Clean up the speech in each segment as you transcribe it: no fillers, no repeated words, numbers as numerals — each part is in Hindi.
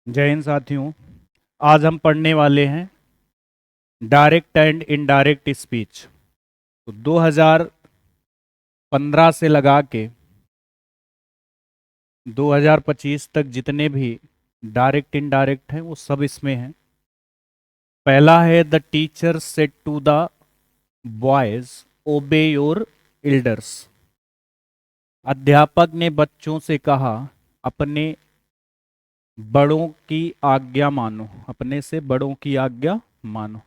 जय हिंद साथियों। आज हम पढ़ने वाले हैं डायरेक्ट एंड इनडायरेक्ट स्पीच। तो 2015 से लगा के 2025 तक जितने भी डायरेक्ट इनडायरेक्ट हैं वो सब इसमें हैं। पहला है the teacher said to the boys obey your elders. अध्यापक ने बच्चों से कहा अपने बड़ों की आज्ञा मानो, अपने से बड़ों की आज्ञा मानो।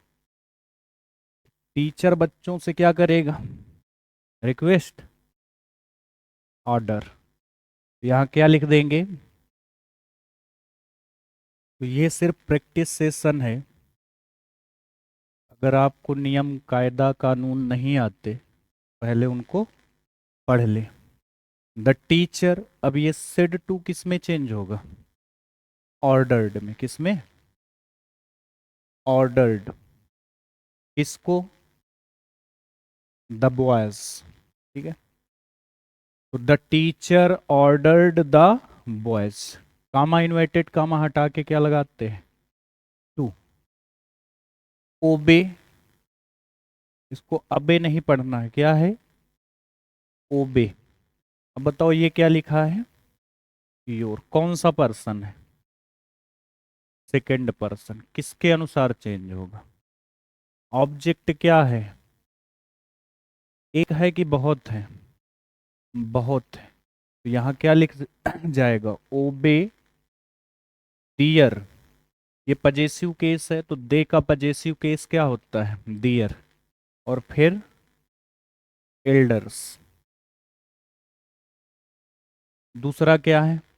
टीचर बच्चों से क्या करेगा? Request, order. यहाँ क्या लिख देंगे? तो ये सिर्फ प्रैक्टिस सेशन है। अगर आपको नियम कायदा कानून नहीं आते पहले उनको पढ़ ले। द टीचर, अब ये सेड टू किस में चेंज होगा? ऑर्डर्ड में। किस में? ऑर्डर्ड। किसको? The boys. ठीक है। तो the teacher ordered the boys. Comma inverted comma हटा के क्या लगाते हैं? टू। ओबे, इसको अबे नहीं पढ़ना है, क्या है? ओबे। अब बताओ ये क्या लिखा है? योर। कौन सा पर्सन है? Second person. किसके अनुसार चेंज होगा? ऑब्जेक्ट क्या है? एक है कि बहुत है? बहुत है। तो यहाँ क्या लिख जाएगा? ओबे डियर। ये पजेसिव केस है तो दे का पजेसिव केस क्या होता है? डियर। और फिर एल्डर्स। दूसरा क्या है?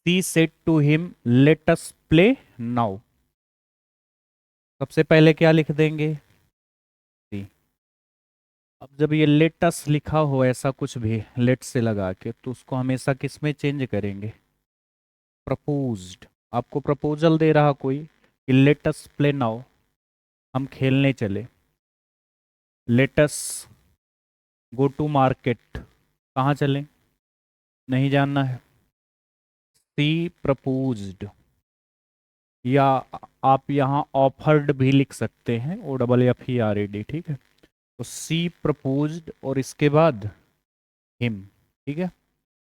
She said to him let us play now. सबसे पहले क्या लिख देंगे? सी। अब जब ये लेटस लिखा हो ऐसा कुछ भी लेट से लगा के तो उसको हमेशा किस में चेंज करेंगे? प्रपोज्ड। आपको प्रपोजल दे रहा कोई कि लेटस प्ले नाउ, हम खेलने चले। लेटस गो टू मार्केट, कहाँ चलें? नहीं जानना है। सी प्रपोज्ड। या आप यहाँ ऑफर्ड भी लिख सकते हैं, OFFERED। ठीक है। तो सी प्रपोज्ड और इसके बाद हिम। ठीक है।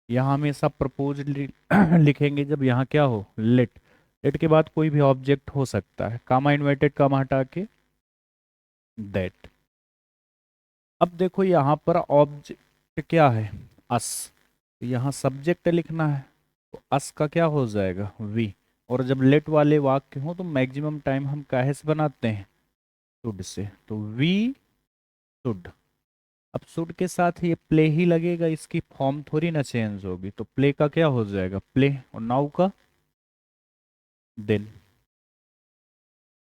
यहाँ हमेशा प्रपोज लिखेंगे जब यहाँ क्या हो? लेट। लेट के बाद कोई भी ऑब्जेक्ट हो सकता है, कामा इन्वर्टेड कामा हटा के दैट। अब देखो यहाँ पर ऑब्जेक्ट क्या है? अस। यहाँ सब्जेक्ट लिखना है तो अस का क्या हो जाएगा? वी। और जब लेट वाले वाक्य हो तो मैक्सिमम टाइम हम काहे से बनाते हैं? Should say. तो वी शुड। अब शुड के साथ ये प्ले ही लगेगा, इसकी फॉर्म थोड़ी ना चेंज होगी। तो प्ले का क्या हो जाएगा? प्ले। और नाउ का देन।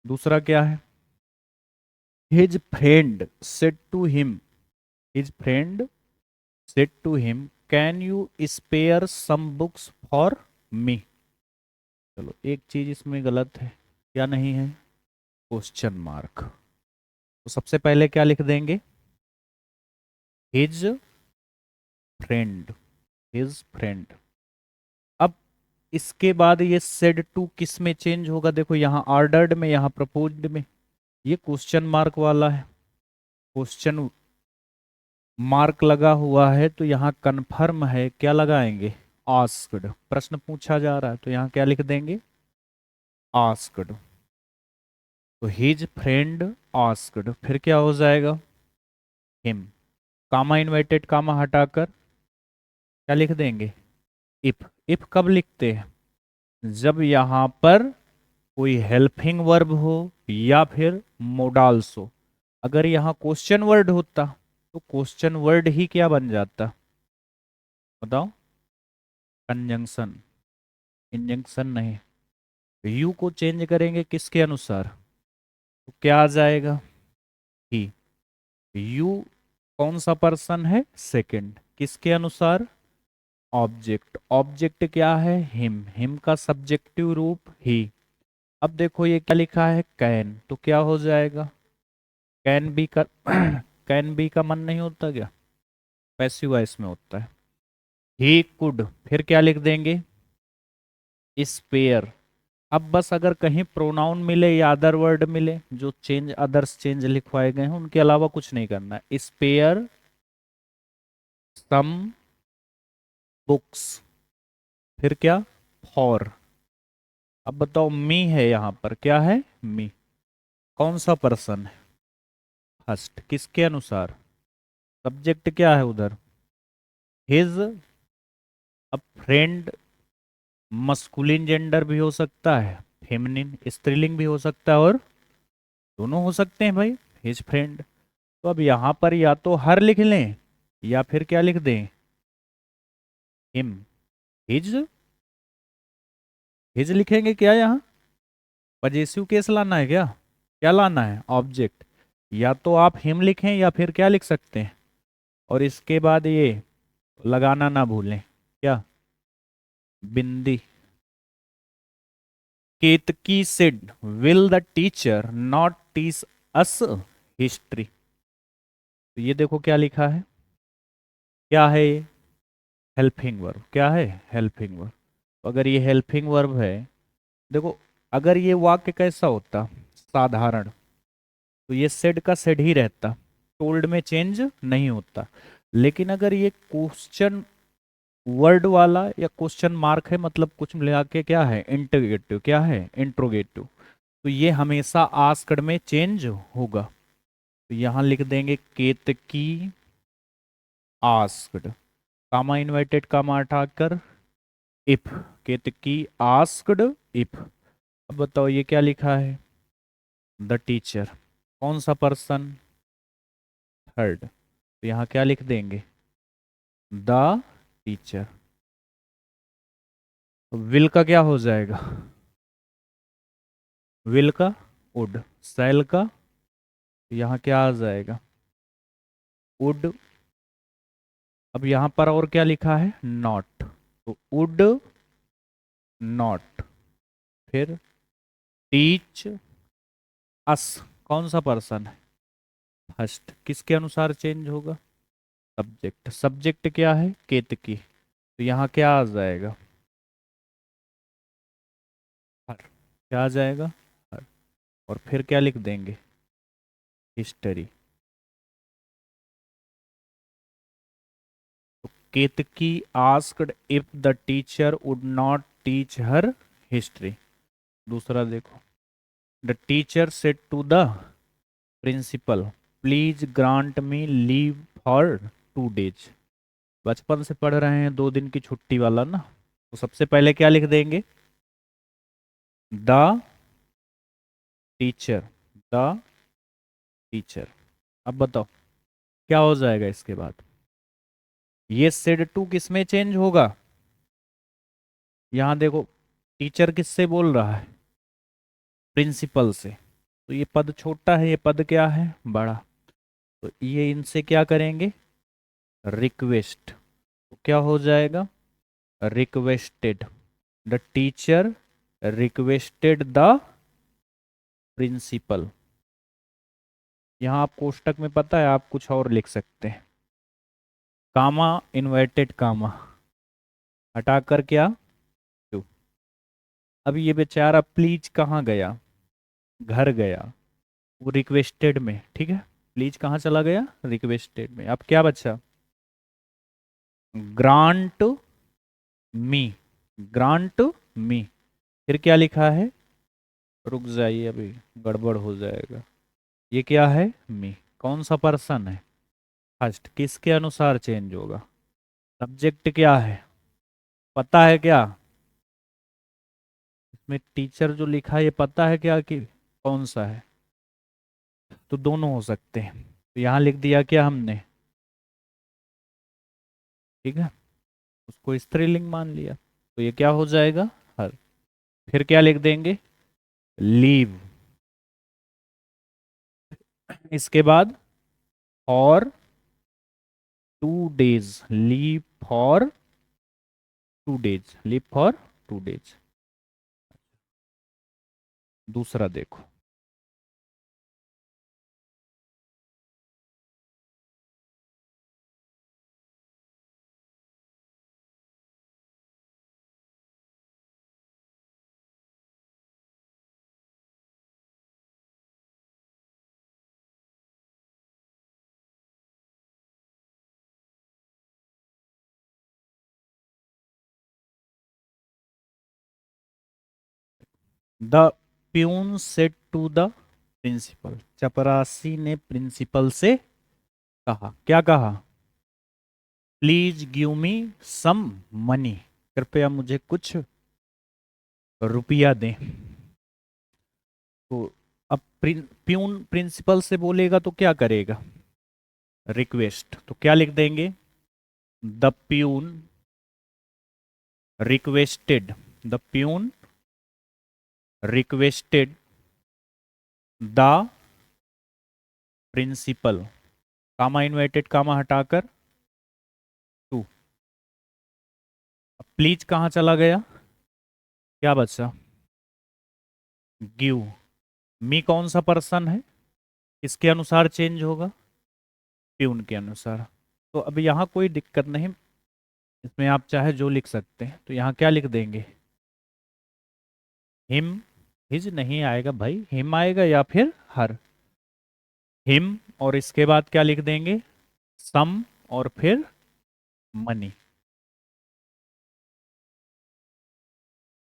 दूसरा क्या है? His friend said to him. His friend said to him can you spare some books for me. चलो एक चीज इसमें गलत है, क्या नहीं है? Question mark. तो सबसे पहले क्या लिख देंगे? His friend. His friend. अब इसके बाद ये सेड टू किस में चेंज होगा? देखो यहाँ ऑर्डर्ड में, यहाँ प्रपोज्ड में। ये क्वेश्चन मार्क वाला है। क्वेश्चन मार्क लगा हुआ है तो यहाँ कन्फर्म है, क्या लगाएंगे? आस्क्ड। प्रश्न पूछा जा रहा है तो यहाँ क्या लिख देंगे? आस्क्ड। तो हिज फ्रेंड आस्क्ड, फिर क्या हो जाएगा? हिम। कामा इन्वर्टेड कामा हटाकर क्या लिख देंगे? इफ। इफ कब लिखते हैं? जब यहाँ पर कोई हेल्पिंग वर्ब हो या फिर मोडाल्स हो। अगर यहाँ क्वेश्चन वर्ड होता तो क्वेश्चन वर्ड ही क्या बन जाता? बताओ। कंजंक्शन। इंजंक्शन नहीं। यू को चेंज करेंगे किसके अनुसार? तो क्या आ जाएगा? ही। यू कौन सा पर्सन है? सेकंड। किसके अनुसार? ऑब्जेक्ट। ऑब्जेक्ट क्या है? हिम। हिम का सब्जेक्टिव रूप ही। अब देखो ये क्या लिखा है? कैन। तो क्या हो जाएगा? कैन बी का कैन बी का मन नहीं होता क्या? पैसिव वॉइस में होता है। ही कुड, फिर क्या लिख देंगे? स्पेयर। अब बस अगर कहीं प्रोनाउन मिले या अदर वर्ड मिले जो चेंज अदर्स चेंज लिखवाए गए हैं उनके अलावा कुछ नहीं करना है। स्पेयर सम बुक्स, फिर क्या, फॉर। अब बताओ मी है यहां पर, क्या है, मी। कौन सा पर्सन है, फर्स्ट, किसके अनुसार, सब्जेक्ट क्या है उधर, हिज। अब फ्रेंड मस्कुलिन जेंडर भी हो सकता है, फेमिनिन स्त्रीलिंग भी हो सकता है, और दोनों हो सकते हैं भाई, हिज फ्रेंड। तो अब यहां पर या तो हर लिख लें या फिर क्या लिख दें, हिम। हिज, हिज लिखेंगे क्या यहाँ, पजेसिव केस लाना है क्या, क्या लाना है, ऑब्जेक्ट। या तो आप हिम लिखें या फिर क्या लिख सकते हैं, और इसके बाद ये लगाना ना भूलें, क्या, बिंदी। Ketaki said will the teacher not teach us history. तो ये देखो क्या लिखा है, क्या है ये, हेल्पिंग वर्ब। क्या है, हेल्पिंग वर्ब। तो अगर ये हेल्पिंग वर्ब है, देखो अगर ये वाक्य कैसा होता, साधारण, तो ये सेड का सेड ही रहता, टोल्ड में चेंज नहीं होता। लेकिन अगर ये क्वेश्चन वर्ड वाला या क्वेश्चन मार्क है, मतलब कुछ मिला के क्या है, इंटरोगेटिव, क्या है, इंट्रोगेटिव, तो ये हमेशा आस्क्ड में चेंज होगा। तो यहां लिख देंगे केतकी आस्क्ड, कामा इन्वर्टेड कामा हटाकर इफ, केतकी आस्क्ड इफ। अब बताओ ये क्या लिखा है, द टीचर, कौन सा पर्सन, थर्ड। तो यहाँ क्या लिख देंगे, द टीचर। विल का क्या हो जाएगा, विल का वुड, सेल का, यहाँ क्या आ जाएगा, वुड। अब यहाँ पर और क्या लिखा है, नॉट, तो वुड नॉट, फिर टीच अस, कौन सा पर्सन है, फर्स्ट, किसके अनुसार चेंज होगा, सब्जेक्ट। सब्जेक्ट क्या है, केतकी, तो यहाँ क्या आ जाएगा, हर। क्या आ जाएगा, हर। और फिर क्या लिख देंगे, हिस्ट्री। तो Ketaki asked if the teacher would not teach her history. दूसरा देखो, the teacher said to the principal please grant me leave for 2 days। बचपन से पढ़ रहे हैं 2 दिन की छुट्टी वाला ना, तो सबसे पहले क्या लिख देंगे, द टीचर, द टीचर। अब बताओ क्या हो जाएगा इसके बाद, ये सेड टू किस में चेंज होगा, यहां देखो टीचर किससे बोल रहा है, प्रिंसिपल से, तो ये पद छोटा है, ये पद क्या है, बड़ा। तो ये इनसे क्या करेंगे, रिक्वेस्ट, तो क्या हो जाएगा, requested, the teacher requested the principal. यहाँ आप कोष्टक में पता है आप कुछ और लिख सकते हैं, कामा इन्वर्टेड कामा हटाकर क्या, टू। अब ये बेचारा प्लीज कहाँ गया, घर गया, वो रिक्वेस्टेड में, ठीक है, प्लीज कहाँ चला गया, रिक्वेस्टेड में। अब क्या बचा, ग्रांट मी, ग्रांट मी, फिर क्या लिखा है, रुक जाइए अभी गड़बड़ हो जाएगा, ये क्या है, मी, कौन सा पर्सन है, फर्स्ट, किसके अनुसार चेंज होगा, सब्जेक्ट क्या है, पता है क्या, इसमें टीचर जो लिखा है ये पता है क्या कि कौन सा है, तो दोनों हो सकते हैं। तो यहाँ लिख दिया क्या हमने, ठीक है, उसको स्त्रीलिंग मान लिया, तो ये क्या हो जाएगा, हर। फिर क्या लिख देंगे, लीव, इसके बाद और 2 days, leave for 2 days, leave for 2 days। दूसरा देखो, the peon said to the principal, चपरासी ने प्रिंसिपल से कहा, क्या कहा? Please give me some money, कृपया मुझे कुछ रुपया दें। तो अब प्यून प्रिंसिपल से बोलेगा तो क्या करेगा? रिक्वेस्ट, तो क्या लिख देंगे? The peon requested, the peon requested the principal, comma inverted comma हटाकर टू। प्लीज कहाँ चला गया? क्या बचा? गिव। मी कौन सा पर्सन है, किसके अनुसार चेंज होगा? प्यून के अनुसार। तो अब यहाँ कोई दिक्कत नहीं, इसमें आप चाहे जो लिख सकते हैं। तो यहाँ क्या लिख देंगे? हिम, हिज नहीं आएगा भाई, हिम आएगा या फिर हर। हिम, और इसके बाद क्या लिख देंगे? सम, और फिर मनी।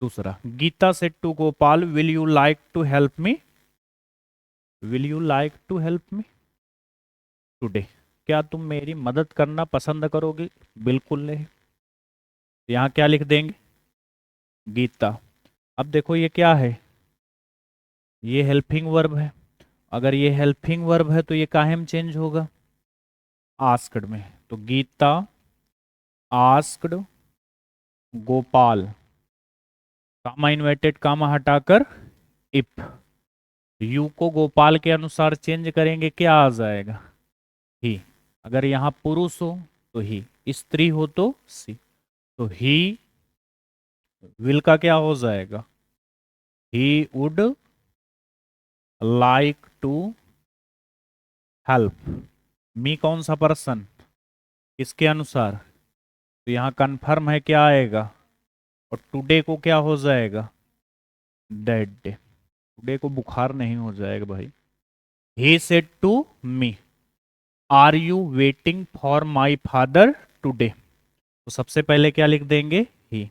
दूसरा, Gita said to Gopal, will you like to help me? Will you like to help me today, क्या तुम मेरी मदद करना पसंद करोगे? बिल्कुल नहीं। यहाँ क्या लिख देंगे? गीता। अब देखो ये क्या है, ये हेल्पिंग वर्ब है। अगर ये हेल्पिंग वर्ब है तो ये काहे में चेंज होगा? आस्क्ड में। तो गीता आस्क्ड गोपाल, कामा इन्वर्टेड कामा हटाकर इफ। यू को गोपाल के अनुसार चेंज करेंगे, क्या आ जाएगा? ही। अगर यहाँ पुरुष हो तो ही, स्त्री हो तो सी। तो ही विल का क्या हो जाएगा? He would like to help me, कौन सा पर्सन, किसके अनुसार? तो यहाँ कन्फर्म है, क्या आएगा? और टुडे को क्या हो जाएगा? That day. टुडे को बुखार नहीं हो जाएगा भाई। He said to me, are you waiting for my father today? तो सबसे पहले क्या लिख देंगे? ही।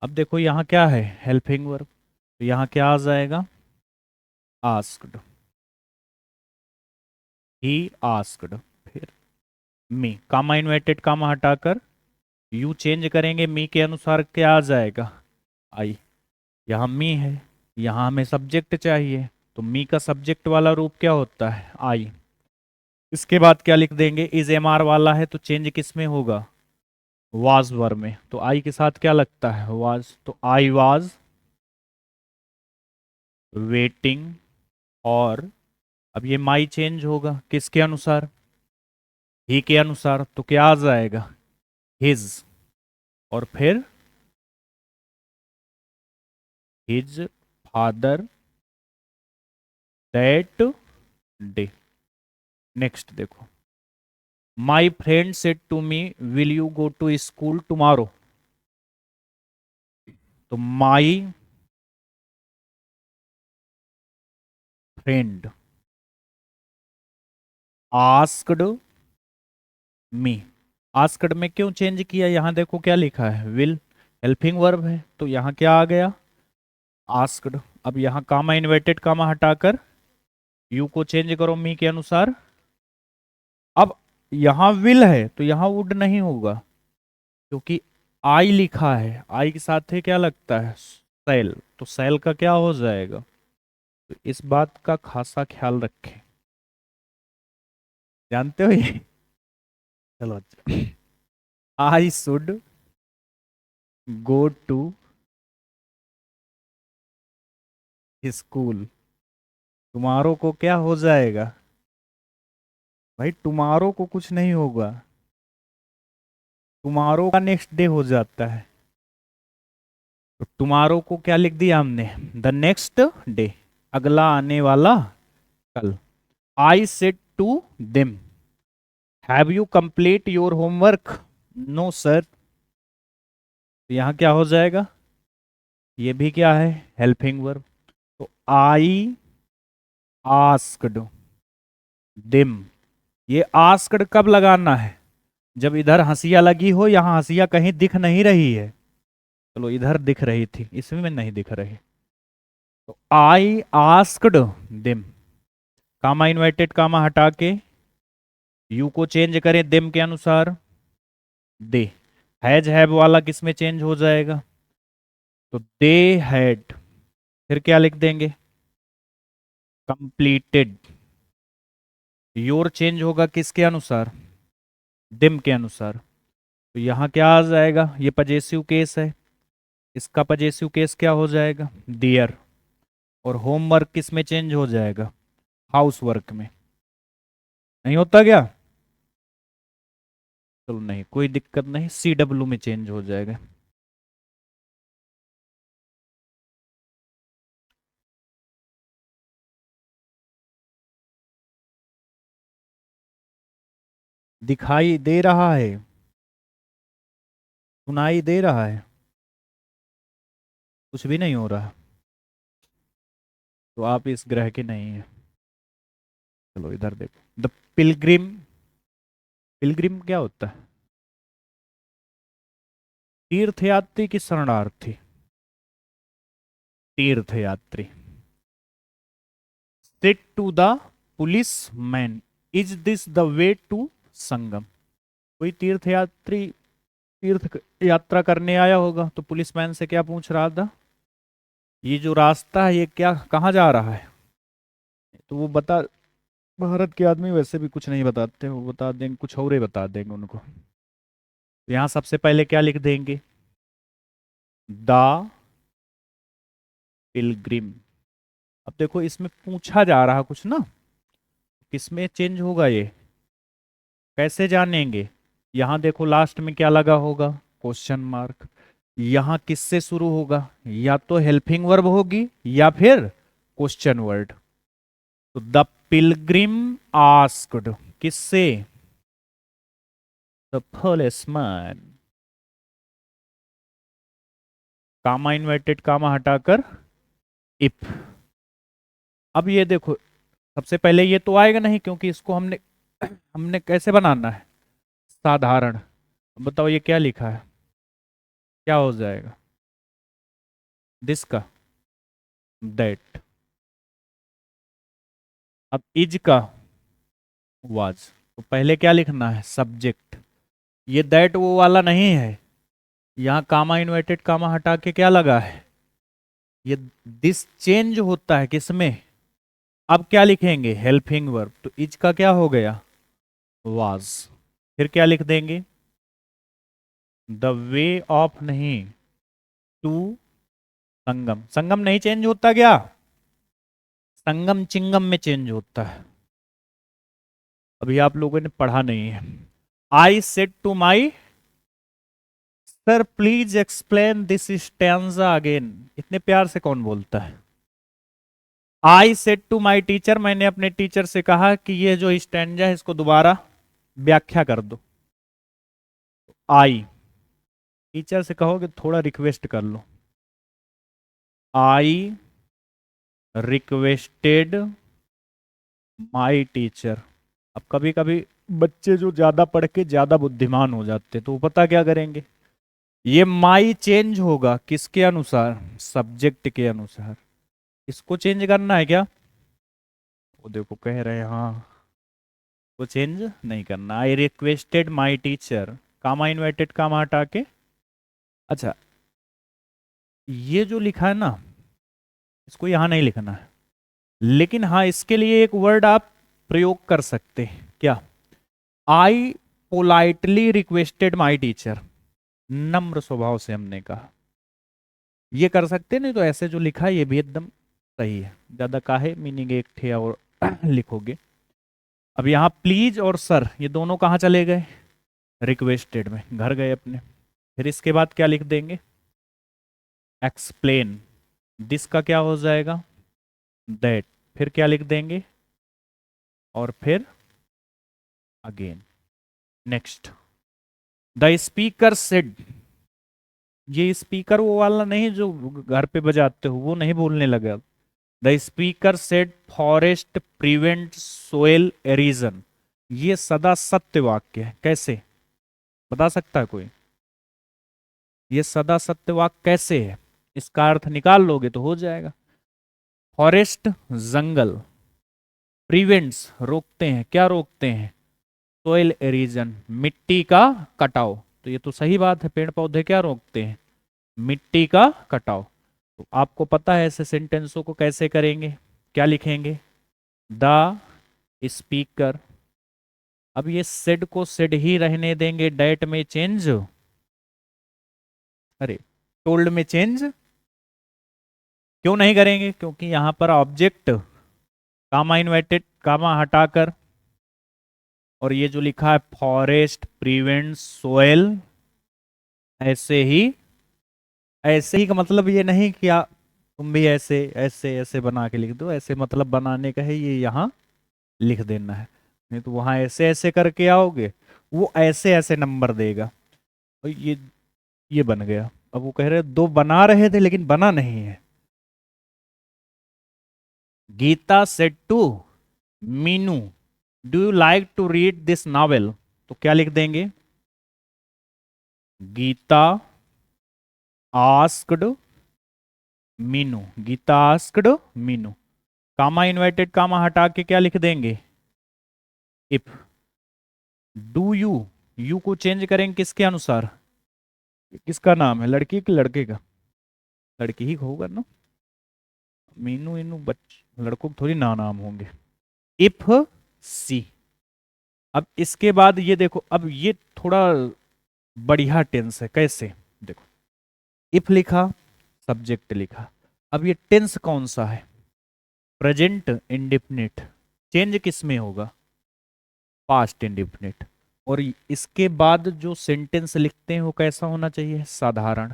अब देखो यहाँ क्या है, हेल्पिंग वर्ब। तो यहाँ क्या आ जाएगा? Asked, he asked. फिर मी, कामा इन्वर्टेड कामा हटाकर यू चेंज करेंगे, मी के अनुसार क्या आ जाएगा? आई। यहाँ मी है, यहाँ हमें सब्जेक्ट चाहिए, तो मी का सब्जेक्ट वाला रूप क्या होता है? आई। इसके बाद क्या लिख देंगे? इज एम आर वाला है तो चेंज किस में होगा? वाज वर्ब में। तो आई के साथ क्या लगता है? वाज। तो आई वाज वेटिंग, और अब ये माई चेंज होगा किसके अनुसार? ही के अनुसार। तो क्या आ जाएगा? हिज, और फिर his father that day. Next देखो, my friend said to me, will you go to school tomorrow? तो my friend asked me. Asked में क्यों चेंज किया? यहां देखो क्या लिखा है, विल, हेल्पिंग वर्ब है, तो यहां क्या आ गया? आस्क्ड। अब यहां कामा इन्वर्टेड कामा हटाकर यू को चेंज करो मी के अनुसार। अब यहां विल है तो यहां वुड नहीं होगा, क्योंकि आई लिखा है, आई के साथ है क्या लगता है? सेल। तो सेल का क्या हो जाएगा? तो इस बात का खासा ख्याल रखें, जानते हो ये? चलो अच्छा, I should go to school, tomorrow को क्या हो जाएगा? भाई टुमारो को कुछ नहीं होगा, टुमारो का नेक्स्ट डे हो जाता है। तो टुमारो को क्या लिख दिया हमने? द नेक्स्ट डे, अगला आने वाला कल। I said to them, have you complete your homework? No sir. तो यहां क्या हो जाएगा? ये भी क्या है? Helping verb. तो आई आस्क्ड देम, ये आस्क्ड कब लगाना है? जब इधर हंसिया लगी हो, यहाँ हंसिया कहीं दिख नहीं रही है, चलो इधर दिख रही थी, इसमें नहीं दिख रही। तो I asked them, comma inverted comma हटा के यू को चेंज करें देम के अनुसार, दे। हैज हैव वाला किस में चेंज हो जाएगा? तो दे हैड, फिर क्या लिख देंगे? कंप्लीटेड। योर चेंज होगा किसके अनुसार? दिम के अनुसार। तो यहां क्या आ जाएगा? ये पजेसिव केस है, इसका पजेसिव केस क्या हो जाएगा? डियर। और होमवर्क किस में चेंज हो जाएगा? हाउस वर्क में। नहीं होता क्या? चलो नहीं, कोई दिक्कत नहीं, सी डब्ल्यू में चेंज हो जाएगा। दिखाई दे रहा है, सुनाई दे रहा है, कुछ भी नहीं हो रहा, तो आप इस ग्रह के नहीं है। चलो इधर देखो, द पिलग्रिम। पिलग्रिम क्या होता है? तीर्थयात्री की शरणार्थी, तीर्थयात्री। Said to the policeman, is this the way to Sangam? कोई तीर्थयात्री तीर्थ यात्रा करने आया होगा, तो पुलिसमैन से क्या पूछ रहा था? ये जो रास्ता है ये क्या, कहाँ जा रहा है? तो वो बता, भारत के आदमी वैसे भी कुछ नहीं बताते, वो बता देंगे कुछ और ही बता देंगे उनको। तो यहाँ सबसे पहले क्या लिख देंगे? The Pilgrim. अब देखो इसमें पूछा जा रहा कुछ ना, किसमें चेंज होगा ये, कैसे जानेंगे? यहाँ देखो लास्ट में क्या लगा होगा? Question mark. यहाँ किससे शुरू होगा? या तो हेल्पिंग वर्ब होगी या फिर क्वेश्चन वर्ड। तो द पिलग्रिम आस्क्ड, किससे? The policeman. Comma inverted comma हटाकर इफ। अब ये देखो, सबसे पहले ये तो आएगा नहीं, क्योंकि इसको हमने हमने कैसे बनाना है? साधारण। अब बताओ ये क्या लिखा है, क्या हो जाएगा? दिस का दैट। अब इज का वाज। तो पहले क्या लिखना है? सब्जेक्ट। ये दैट वो वाला नहीं है, यहाँ कामा इन्वर्टेड कामा हटा के क्या लगा है? ये दिस चेंज होता है किसमें? अब क्या लिखेंगे? Helping verb. तो इज का क्या हो गया? वाज। फिर क्या लिख देंगे? द वे ऑफ नहीं, टू संगम। संगम नहीं चेंज होता क्या? संगम चिंगम में चेंज होता है। अभी आप लोगों ने पढ़ा नहीं है। I said to my sir please explain this stanza again. इतने प्यार से कौन बोलता है? I said to my teacher, मैंने अपने टीचर से कहा कि ये जो स्टैंजा है इसको दोबारा व्याख्या कर दो। आई, टीचर से कहोगे थोड़ा रिक्वेस्ट कर लो। आई रिक्वेस्टेड माई टीचर। अब कभी कभी बच्चे जो ज्यादा पढ़ के ज्यादा बुद्धिमान हो जाते तो वो पता क्या करेंगे? ये माई चेंज होगा किसके अनुसार? सब्जेक्ट के अनुसार। इसको चेंज करना है क्या? वो देखो कह रहे हैं हाँ, वो चेंज नहीं करना। I requested my teacher, comma inverted comma हटा के। अच्छा, ये जो लिखा है ना, इसको यहां नहीं लिखना है, लेकिन हाँ इसके लिए एक वर्ड आप प्रयोग कर सकते हैं। क्या? आई पोलाइटली रिक्वेस्टेड माई टीचर, नम्र स्वभाव से हमने कहा, ये कर सकते। नहीं तो ऐसे जो लिखा है ये भी एकदम सही है, ज्यादा काहे मीनिंग एक थे और लिखोगे। अब यहाँ प्लीज और सर ये दोनों कहाँ चले गए? रिक्वेस्टेड में, घर गए अपने। फिर इसके बाद क्या लिख देंगे? एक्सप्लेन। दिस का क्या हो जाएगा? दैट। फिर क्या लिख देंगे? और फिर again. Next, the speaker said. ये स्पीकर वो वाला नहीं जो घर पे बजाते हो, वो नहीं बोलने लगा। The speaker said forest prevent soil arisen. ये सदा सत्य वाक्य है। कैसे? बता सकता है कोई? ये सदा सत्य वाक्य कैसे है? इसका अर्थ निकाल लोगे तो हो जाएगा। फॉरेस्ट, जंगल। प्रिवेंट्स, रोकते हैं, क्या रोकते हैं? सोइल एरोजन, मिट्टी का कटाव। तो ये तो सही बात है, पेड़ पौधे क्या रोकते हैं? मिट्टी का कटाव। तो आपको पता है ऐसे सेंटेंसों को कैसे करेंगे? क्या लिखेंगे? The speaker. अब ये सेड को सेड ही रहने देंगे, डेट में चेंज, अरे टोल्ड में चेंज क्यों नहीं करेंगे? क्योंकि यहां पर ऑब्जेक्ट कामा इन्वर्टेड कामा हटाकर, और ये जो लिखा है फॉरेस्ट प्रिवेंट सोयल, ऐसे ही, ऐसे ही का मतलब ये नहीं कि तुम भी ऐसे ऐसे ऐसे बना के लिख दो, ऐसे मतलब बनाने का है, ये यहाँ लिख देना है। नहीं तो वहां ऐसे ऐसे करके आओगे, वो ऐसे ऐसे नंबर देगा। और ये बन गया। अब वो कह रहे दो बना रहे थे लेकिन बना नहीं है। Gita said to Meenu, do you like to read this novel? तो क्या लिख देंगे? Gita asked Meenu, Gita asked Meenu. Comma inverted comma हटा के क्या लिख देंगे? इफ। डू यू, यू को चेंज करेंगे किसके अनुसार? किसका नाम है, लड़की के लड़के का? लड़की ही होगा ना। मीनू इनू लड़कों के थोड़ी ना नाम होंगे। इफ सी। अब इसके बाद ये देखो, अब ये थोड़ा बढ़िया टेंस है। कैसे? देखो, इफ लिखा, सब्जेक्ट लिखा। अब ये टेंस कौन सा है? Present indefinite. चेंज किस में होगा? Past indefinite. और इसके बाद जो सेंटेंस लिखते हैं वो कैसा होना चाहिए? साधारण।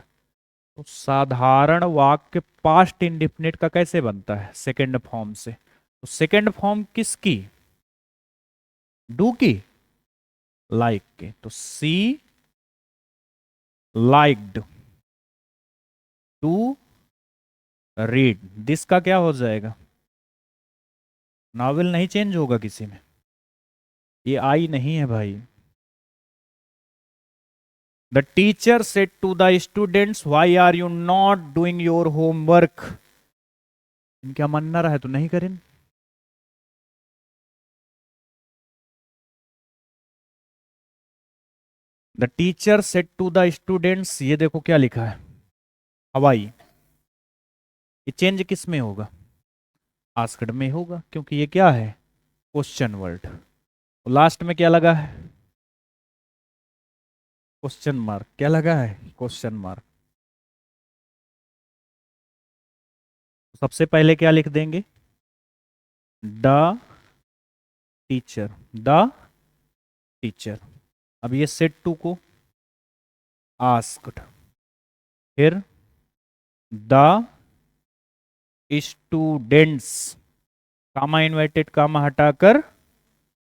तो साधारण वाक्य पास्ट इंडेफिनिट का कैसे बनता है? सेकंड फॉर्म से। तो सेकंड फॉर्म किसकी? डू की, लाइक के। तो सी लाइक्ड टू रीड दिस का क्या हो जाएगा? नॉवेल नहीं चेंज होगा किसी में, ये आई नहीं है भाई। The teacher said to the students why are you not doing your homework? इनका मन ना रहे तो नहीं करें। The teacher said to the students, ये देखो क्या लिखा है, हवाई। ये चेंज किस में होगा? आस्क्ड में होगा, क्योंकि ये क्या है? Question word. लास्ट में क्या लगा है? Question mark. क्या लगा है? Question mark. सबसे पहले क्या लिख देंगे? The teacher, the teacher. अब ये सेट टू को आस्क्ड, फिर the students, comma inverted comma हटाकर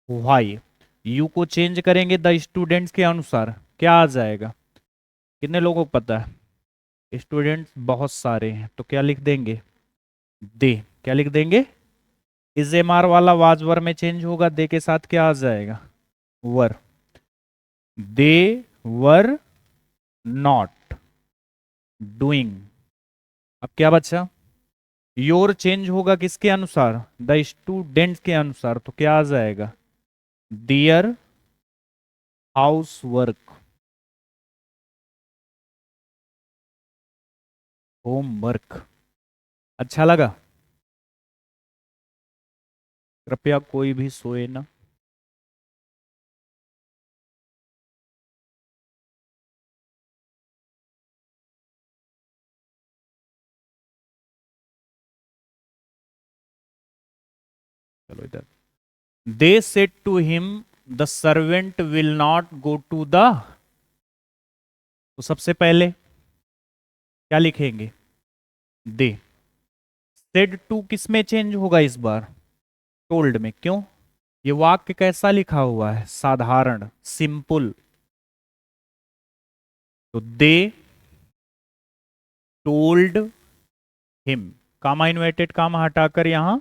वाई। यू को चेंज करेंगे द स्टूडेंट्स के अनुसार, क्या आ जाएगा? कितने लोगों को पता है? स्टूडेंट्स बहुत सारे हैं, तो क्या लिख देंगे? दे। क्या लिख देंगे? इज एम आर वाला वाजवर में चेंज होगा, दे के साथ क्या आ जाएगा? वर। दे वर नॉट डूइंग। अब क्या बचा? योर चेंज होगा किसके अनुसार? द स्टूडेंट के अनुसार, तो क्या आ जाएगा? Their house work, homework. अच्छा लगा? कृपया कोई भी सोए ना। चलो इधर। They said to him the servant will not go to the. तो सबसे पहले क्या लिखेंगे? दे। सेड टू किस में चेंज होगा इस बार? टोल्ड में। क्यों? ये वाक्य कैसा लिखा हुआ है? साधारण, सिंपल। तो they told him, comma inverted comma हटाकर यहां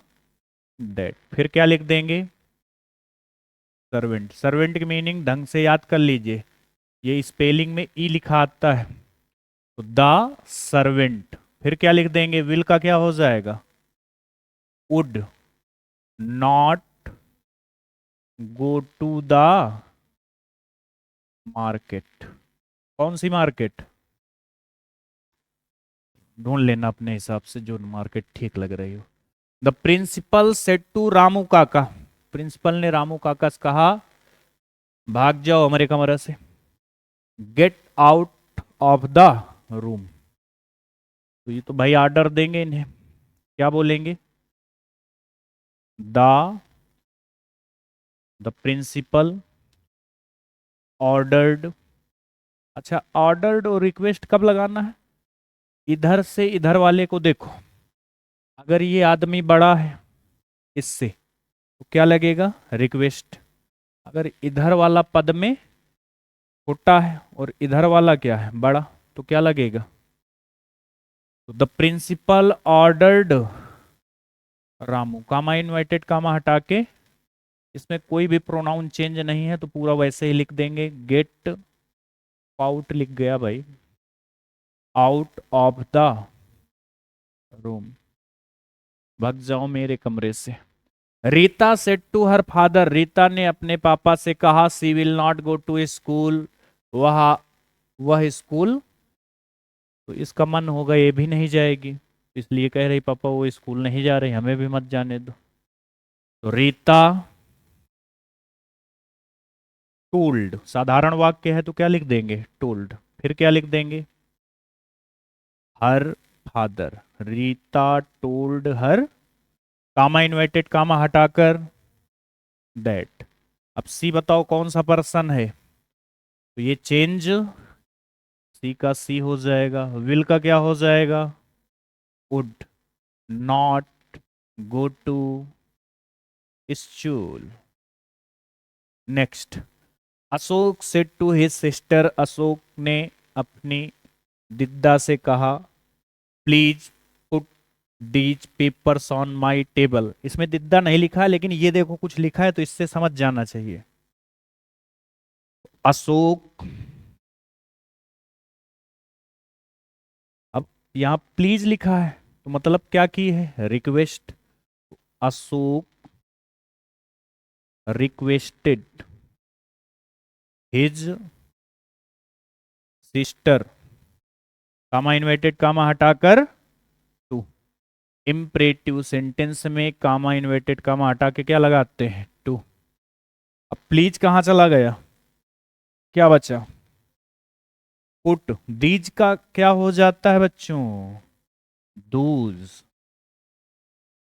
दैट। फिर क्या लिख देंगे? सर्वेंट। सर्वेंट की मीनिंग ढंग से याद कर लीजिए। ये स्पेलिंग में ई लिखा आता है, तो द सर्वेंट, फिर क्या लिख देंगे, विल का क्या हो जाएगा, would not go to the market. कौन सी मार्केट, ढूंढ लेना अपने हिसाब से जो मार्केट ठीक लग रही हो। The principal said to Ramu kaka, principal ने रामू काका से कहा, भाग जाओ हमारे कमरे से, get out of the room. तो ये तो भाई ऑर्डर देंगे इन्हें, क्या बोलेंगे, द प्रिंसिपल ऑर्डर्ड। अच्छा, ऑर्डर्ड और रिक्वेस्ट कब लगाना है, इधर से इधर वाले को देखो, अगर ये आदमी बड़ा है इससे तो क्या लगेगा, रिक्वेस्ट। अगर इधर वाला पद में छोटा है और इधर वाला क्या है, बड़ा, तो क्या लगेगा, तो the principal ordered Ramu, comma inverted comma हटा के, इसमें कोई भी प्रोनाउन चेंज नहीं है तो पूरा वैसे ही लिख देंगे, गेट आउट लिख गया भाई, आउट ऑफ द रूम, भाग जाओ मेरे कमरे से। Rita said to her father, Rita ने अपने पापा से कहा, she will not go to school, वह वह स्कूल, तो इसका मन होगा ये भी नहीं जाएगी, इसलिए कह रही पापा वो स्कूल नहीं जा रही, हमें भी मत जाने दो। तो रीता टोल्ड, साधारण वाक्य है तो क्या लिख देंगे, टोल्ड, फिर क्या लिख देंगे, her father, Rita told her, comma inverted comma हटाकर दैट। अब सी बताओ कौन सा पर्सन है, तो ये चेंज सी का सी हो जाएगा, विल का क्या हो जाएगा, would not go to school. Next, Ashok said to his sister, Ashok ने अपनी दिद्दा से कहा, please put these papers on my table. इसमें दिद्दा नहीं लिखा है, लेकिन ये देखो कुछ लिखा है तो इससे समझ जाना चाहिए। अशोक, अब यहाँ प्लीज लिखा है तो मतलब क्या की है, request, Ashok requested his sister, comma inverted comma हटाकर टू, इम्परेटिव सेंटेंस में कामा इन्वर्टेड कामा हटा के क्या लगाते हैं, टू। अब प्लीज कहाँ चला गया, क्या बचा, पुट, दीज का क्या हो जाता है बच्चों, दूज,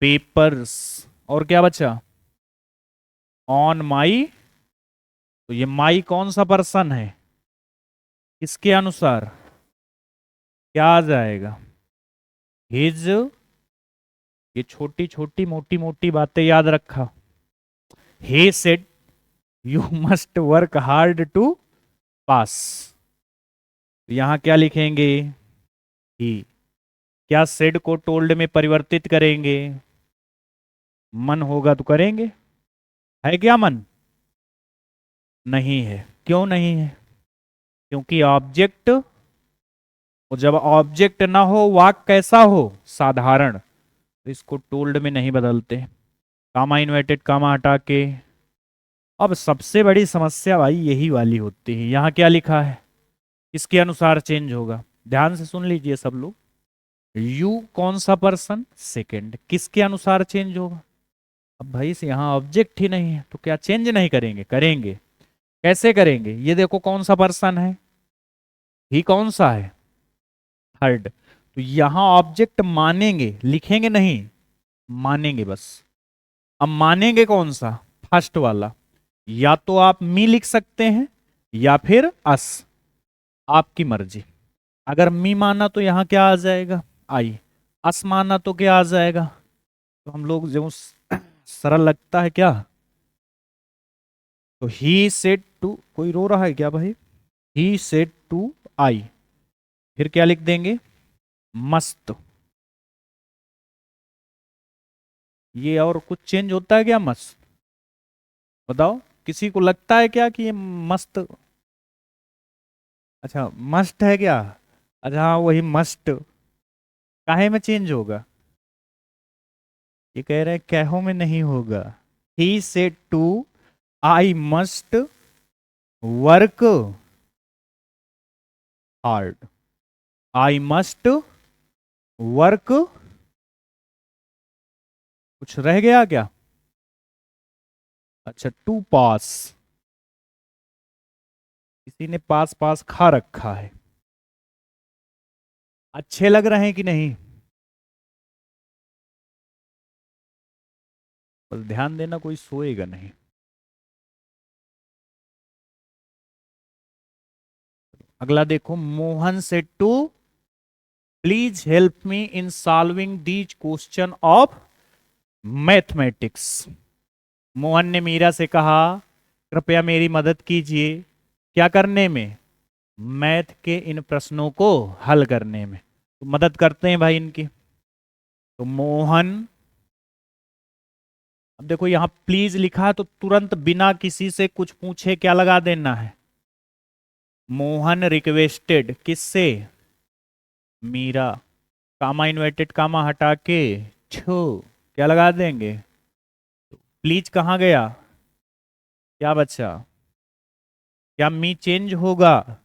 पेपर्स, और क्या बचा, ऑन माई, तो ये माई कौन सा पर्सन है, इसके अनुसार क्या आ जाएगा, हिज, ये छोटी छोटी मोटी मोटी बातें याद रखा, he said you must work hard to pass, यहां क्या लिखेंगे, ही, क्या सेड को टोल्ड में परिवर्तित करेंगे, मन होगा तो करेंगे, है क्या मन, नहीं है, क्यों नहीं है, क्योंकि ऑब्जेक्ट, और जब ऑब्जेक्ट ना हो वाक कैसा हो, साधारण, तो इसको टोल्ड में नहीं बदलते, कामा इन्वर्टेड कामा हटा के। अब सबसे बड़ी समस्या भाई यही वाली होती है, यहाँ क्या लिखा है, किसके अनुसार चेंज होगा, ध्यान से सुन लीजिए सब लोग, यू कौन सा पर्सन, सेकंड, किसके अनुसार चेंज होगा। अब भाई से यहाँ ऑब्जेक्ट ही नहीं है तो क्या चेंज नहीं करेंगे, करेंगे, कैसे करेंगे, ये देखो कौन सा पर्सन है, ही कौन सा है, थर्ड, तो यहां ऑब्जेक्ट मानेंगे, लिखेंगे नहीं, मानेंगे बस। अब मानेंगे कौन सा, फर्स्ट वाला, या तो आप मी लिख सकते हैं या फिर अस, आपकी मर्जी। अगर मी माना तो यहां क्या आ जाएगा, आई, अस माना तो क्या आ जाएगा, तो हम लोग जो सरल लगता है क्या, तो ही सेड टू, कोई रो रहा है क्या भाई, ही सेड टू आई, फिर क्या लिख देंगे, मस्त, ये और कुछ चेंज होता है क्या, मस्त, बताओ, किसी को लगता है क्या कि ये मस्त, अच्छा मस्ट है क्या? अच्छा हाँ वही मस्ट, काहे में चेंज होगा? ये कह रहे हैं कैहो में नहीं होगा। He said to I must work hard, I must work, कुछ रह गया क्या? अच्छा टू पास, किसी ने पास पास खा रखा है। अच्छे लग रहे हैं कि नहीं? बस ध्यान देना कोई सोएगा नहीं। अगला देखो, Mohan said to please help me in solving these question of mathematics. Mohan ने मीरा से कहा कृपया मेरी मदद कीजिए, क्या करने में? मैथ के इन प्रश्नों को हल करने में। तो मदद करते हैं भाई इनकी। तो मोहन, अब देखो यहां प्लीज लिखा है तो तुरंत बिना किसी से कुछ पूछे क्या लगा देना है? मोहन रिक्वेस्टेड, किससे? मीरा। कामा इन्वर्टेड कामा हटा के छो क्या लगा देंगे? प्लीज कहाँ गया? क्या बच्चा? क्या मी चेंज होगा?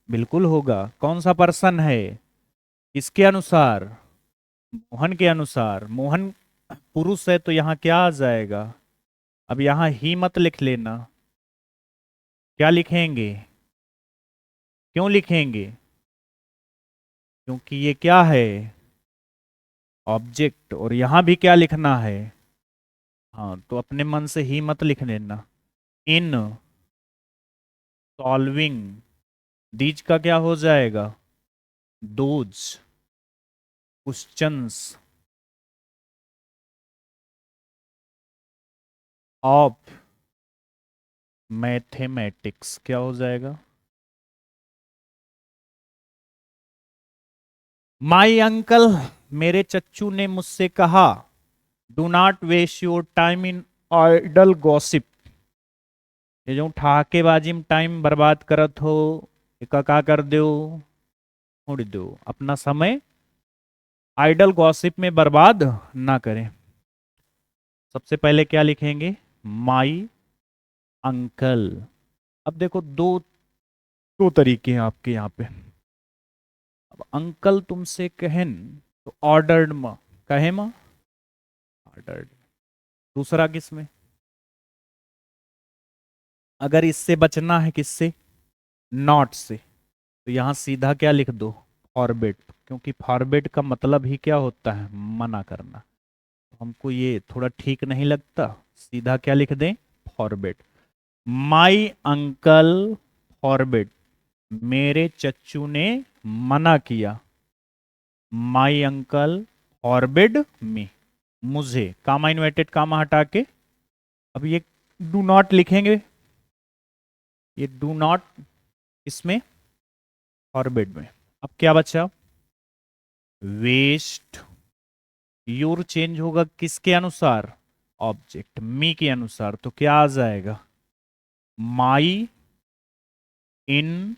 बिल्कुल होगा। कौन सा पर्सन है? किसके अनुसार? मोहन के अनुसार। मोहन पुरुष है तो यहाँ क्या आ जाएगा? अब यहाँ ही मत लिख लेना। क्या लिखेंगे? क्यों लिखेंगे? क्योंकि ये क्या है? ऑब्जेक्ट। और यहाँ भी क्या लिखना है? हाँ तो अपने मन से ही मत लिख लेना। इन सॉल्विंग, दीज का क्या हो जाएगा? दोज क्वेश्चंस ऑफ मैथमेटिक्स क्या हो जाएगा? माई अंकल, मेरे चच्चू ने मुझसे कहा do not waste your time in idle gossip. ये जो ठहाकेबाजी में टाइम बर्बाद करत हो, एका का कर दो, छोड़ दो अपना समय आइडल गॉसिप में बर्बाद ना करें। सबसे पहले क्या लिखेंगे? My uncle. अब देखो दो दो तरीके हैं आपके यहाँ पे। अब अंकल तुमसे कहन तो ऑर्डर्ड में, कहे में ऑर्डर्ड। दूसरा किस में? अगर इससे बचना है किससे? नॉट से, तो यहां सीधा क्या लिख दो? फॉरबिड। क्योंकि फॉरबिड का मतलब ही क्या होता है? मना करना। तो हमको ये थोड़ा ठीक नहीं लगता, सीधा क्या लिख दें? फॉरबिड। माई अंकल फॉरबिड, मेरे चच्चू ने मना किया। माई अंकल फॉरबिड मी, मुझे। कामा इन्वर्टेड कामा हटा के अब ये डू नॉट लिखेंगे। ये डू नॉट इसमें फॉरबिड में। अब क्या बचा? वेस्ट। योर चेंज होगा किसके अनुसार? ऑब्जेक्ट मी के अनुसार। तो क्या आ जाएगा? My in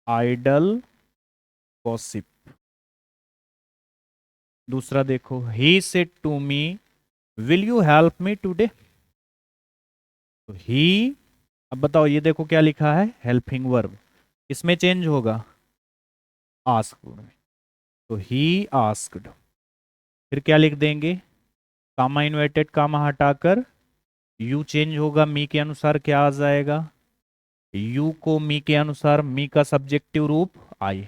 idle gossip. दूसरा देखो, he said to me will you help me today. तो ही, अब बताओ ये देखो क्या लिखा है? Helping verb. इसमें चेंज होगा? आस्क में। तो ही आस्क्ड। फिर क्या लिख देंगे? कामा इन्वर्टेड कामा हटाकर यू चेंज होगा मी के अनुसार, क्या आ जाएगा? यू को मी के अनुसार, मी का सब्जेक्टिव रूप आई।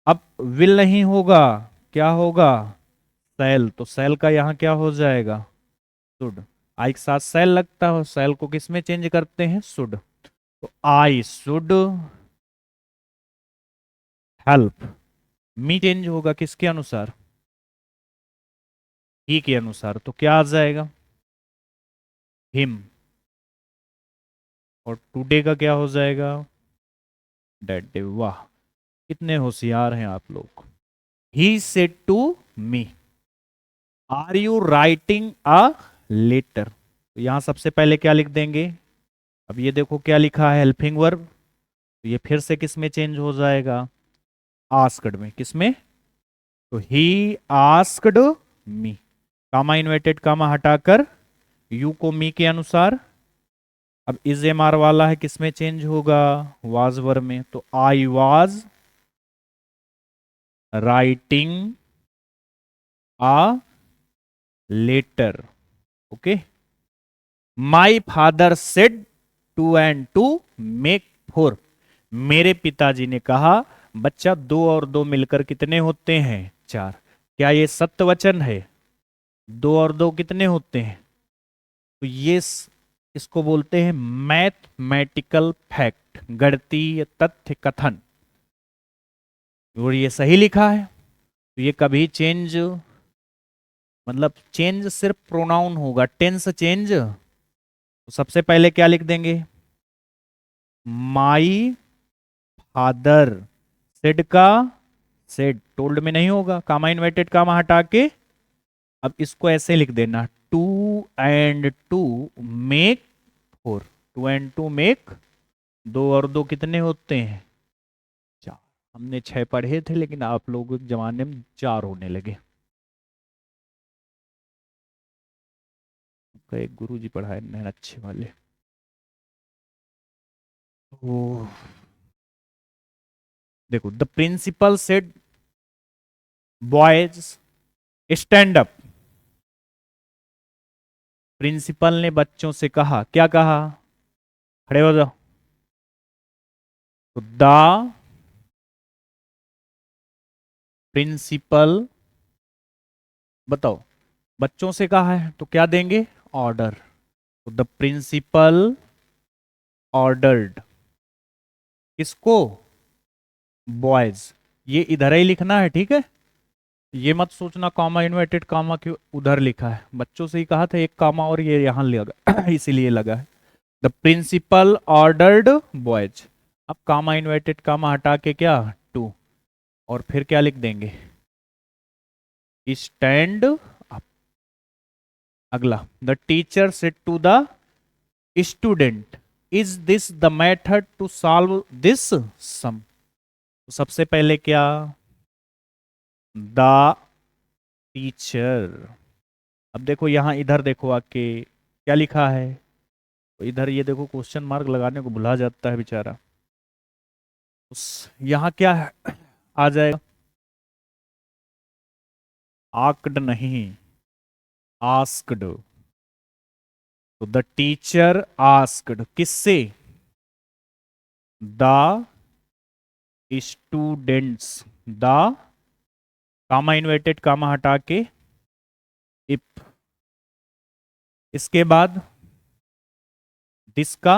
अब विल नहीं होगा, क्या होगा? सेल। तो सेल का यहां क्या हो जाएगा? शुड। आई के साथ सेल लगता हो, सेल को किस में चेंज करते हैं? शुड। तो I should help. Me change होगा किसके अनुसार? ही के अनुसार। तो क्या आ जाएगा? हिम। और टुडे का क्या हो जाएगा? That day. वाह, कितने होशियार हैं आप लोग। He said to me are you writing a letter. तो यहां सबसे पहले क्या लिख देंगे? अब ये देखो क्या लिखा है? Helping verb. तो ये फिर से किस में चेंज हो जाएगा, आस्क्ड में। किस में, तो he asked me, comma inverted comma हटाकर यू को मी के अनुसार। अब इज एम आर वाला है, किस में चेंज होगा, वाज वर में। तो I was writing a letter. Okay, my father said two and two make four. मेरे पिताजी ने कहा बच्चा, दो और दो मिलकर कितने होते हैं, चार। क्या ये सत्य वचन है, दो और दो कितने होते हैं। तो ये इसको बोलते हैं मैथमेटिकल फैक्ट, गणितीय तथ्य कथन, और ये सही लिखा है। तो ये कभी चेंज, मतलब चेंज सिर्फ प्रोनाउन होगा, टेंस चेंज। तो सबसे पहले क्या लिख देंगे, माई फादर, सेड का सेड, टोल्ड में नहीं होगा, कामा इन्वर्टेड कामा हटा के। अब इसको ऐसे लिख देना, two and two make four. Two and two make, दो और दो कितने होते हैं, चार। हमने छह पढ़े थे, लेकिन आप लोगों के जमाने में चार होने लगे। एक गुरु जी पढ़ाए नैन अच्छे वाले। ओ, देखो, the principal said boys stand up. Principal ने बच्चों से कहा, क्या कहा, खड़े हो जाओ। तो द प्रिंसिपल, बताओ, बच्चों से कहा है तो क्या देंगे, ऑर्डर। तो द प्रिंसिपल ऑर्डर्ड, किसको, बॉयज। ये इधर ही लिखना है, ठीक है। ये मत सोचना कॉमा इन्वर्टेड कॉमा क्यों उधर लिखा है, बच्चों से ही कहा था एक कॉमा और ये यहां लगा इसीलिए लगा है। The principal ordered boys. अब कामा इन्वर्टेड कामा हटा के क्या, टू, और फिर क्या लिख देंगे, स्टैंड अप। अगला, the teacher said to the student, is this the method to solve this sum. सबसे पहले क्या, द टीचर। अब देखो यहां, इधर देखो आके क्या लिखा है, तो इधर ये देखो क्वेश्चन मार्क लगाने को भुला जाता है बेचारा। उस यहां क्या है, आ जाएगा, आक्ड नहीं, आस्क्ड। तो द टीचर आस्क्ड, किससे, the students. The, comma inverted comma हटा के इफ। इसके बाद दिस का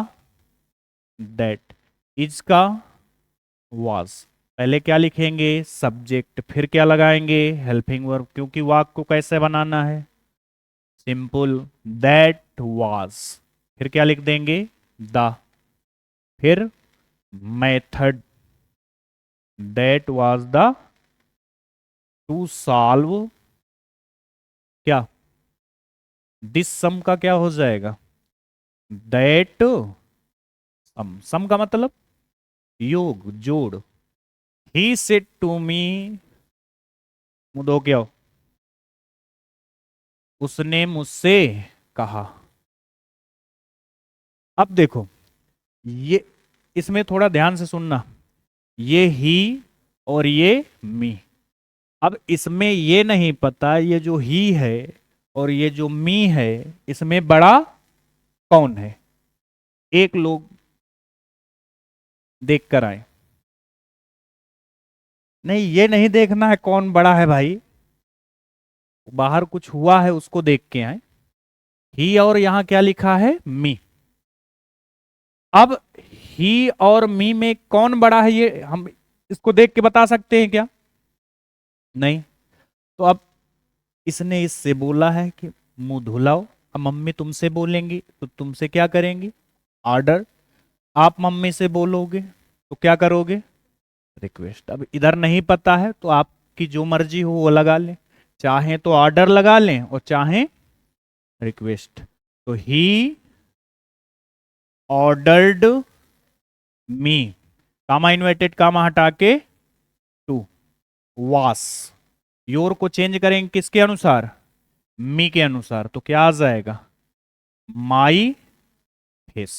दैट, इज का वाज। पहले क्या लिखेंगे, सब्जेक्ट, फिर क्या लगाएंगे, हेल्पिंग वर्ब, क्योंकि वाक को कैसे बनाना है, सिंपल, दैट वाज। फिर क्या लिख देंगे, द, फिर method, that was the two solve, क्या, दिस सम का क्या हो जाएगा, दैट सम। सम का मतलब योग, जोड़। ही सेड टू मी, मुंह धो के आओ, उसने मुझसे कहा। अब देखो, ये इसमें थोड़ा ध्यान से सुनना, ये ही और ये मी। अब इसमें ये नहीं पता, ये जो ही है और ये जो मी है, इसमें बड़ा कौन है। एक लोग देख कर आए, नहीं ये नहीं देखना है कौन बड़ा है भाई, बाहर कुछ हुआ है उसको देख के आए। ही और यहां क्या लिखा है, मी। अब ही और मी में कौन बड़ा है, ये हम इसको देख के बता सकते हैं क्या, नहीं। तो अब इसने इससे बोला है कि मुंह धुलाओ। अब मम्मी तुमसे बोलेंगी तो तुमसे क्या करेंगी, ऑर्डर। आप मम्मी से बोलोगे तो क्या करोगे, रिक्वेस्ट। अब इधर नहीं पता है तो आपकी जो मर्जी हो वो लगा लें, चाहे तो ऑर्डर लगा लें और चाहे रिक्वेस्ट। तो he ordered me, comma inverted comma हटा के टू, वास। योर को चेंज करेंगे किसके अनुसार? मी के अनुसार। तो क्या आ जाएगा? My face.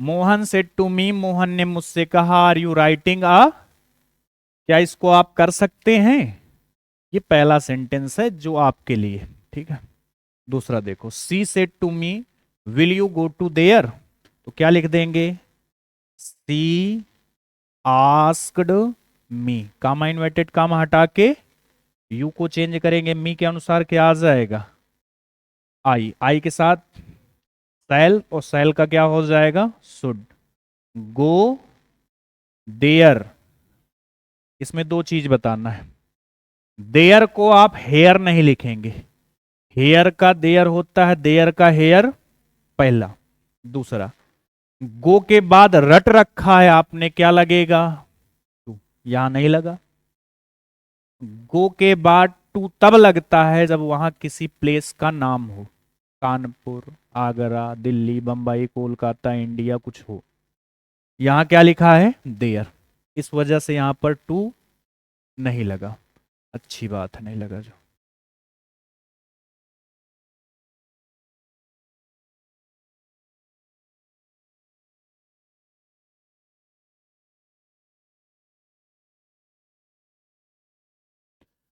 Mohan said to me, Mohan ने मुझसे कहा, आर यू राइटिंग आ, क्या इसको आप कर सकते हैं? ये पहला सेंटेंस है जो आपके लिए, ठीक है। दूसरा देखो, she said to me, will you go to there, तो क्या लिख देंगे? सी asked me, comma inverted comma हटा के यू को चेंज करेंगे मी के अनुसार, क्या आ जाएगा? आई। आई के साथ सैल, और सैल का क्या हो जाएगा? शुड। गो देयर, इसमें दो चीज बताना है। देयर को आप हेयर नहीं लिखेंगे, हेयर का देयर होता है, देयर का हेयर पहला। दूसरा, गो के बाद रट रखा है आपने, क्या लगेगा? टू, यहां नहीं लगा। गो के बाद टू तब लगता है जब वहां किसी प्लेस का नाम हो, कानपुर, आगरा, दिल्ली, बंबई, कोलकाता, इंडिया कुछ हो। यहां क्या लिखा है? देयर, इस वजह से यहां पर टू नहीं लगा। अच्छी बात है, नहीं लगा जो।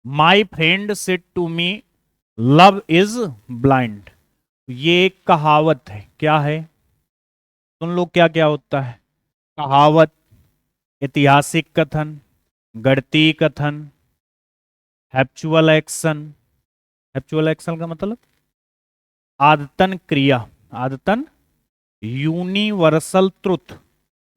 My friend said to me, love is blind. ये एक कहावत है, क्या है? सुन लो क्या क्या होता है। कहावत, ऐतिहासिक कथन, गणितीय कथन, हैप्चुअल एक्शन। हैप्चुअल एक्शन का मतलब आदतन क्रिया, आदतन यूनिवर्सल ट्रुथ,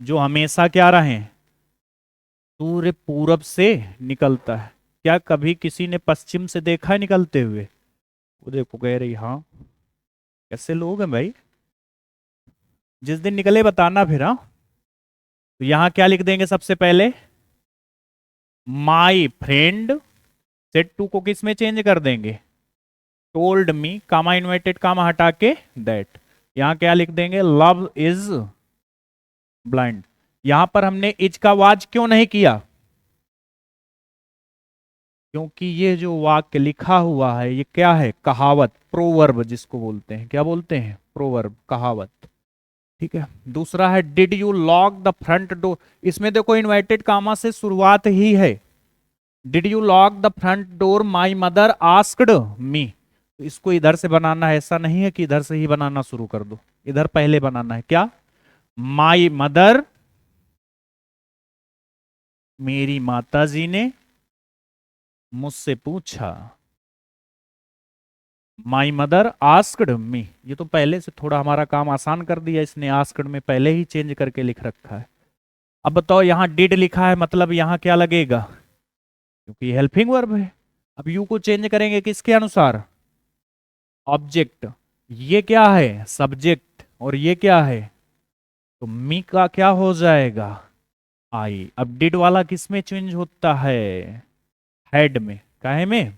जो हमेशा क्या रहे? सूर्य पूरब से निकलता है। क्या कभी किसी ने पश्चिम से देखा है निकलते हुए? वो देखो कह रही हाँ। कैसे लोग हैं भाई, जिस दिन निकले बताना फिर। हाँ, तो यहां क्या लिख देंगे सबसे पहले? माई फ्रेंड सेड टू को किस में चेंज कर देंगे? Told me, comma inverted comma हटा के दैट। यहां क्या लिख देंगे? Love is blind. यहां पर हमने इज का वाज क्यों नहीं किया? क्योंकि ये जो वाक्य लिखा हुआ है ये क्या है? कहावत, प्रोवर्ब जिसको बोलते हैं। क्या बोलते हैं? प्रोवर्ब, कहावत। ठीक है। दूसरा है did you lock the front door. इसमें देखो इन्वर्टेड कामा से शुरुआत ही है। Did you lock the front door, my mother asked me. तो इसको इधर से बनाना है, ऐसा नहीं है कि इधर से ही बनाना शुरू कर दो, इधर पहले बनाना है। क्या? माई मदर, मेरी माताजी ने मुझसे पूछा। माई मदर आस्क्ड मी, ये तो पहले से थोड़ा हमारा काम आसान कर दिया इसने, आस्क्ड में पहले ही चेंज करके लिख रखा है। अब बताओ, यहां डिड लिखा है मतलब यहां क्या लगेगा? क्योंकि हेल्पिंग वर्ब है। अब यू को चेंज करेंगे किसके अनुसार? ऑब्जेक्ट। ये क्या है? सब्जेक्ट। और ये क्या है? तो मी का क्या हो जाएगा? आई। अब डिड वाला किस में चेंज होता है? हेड में। काहे में?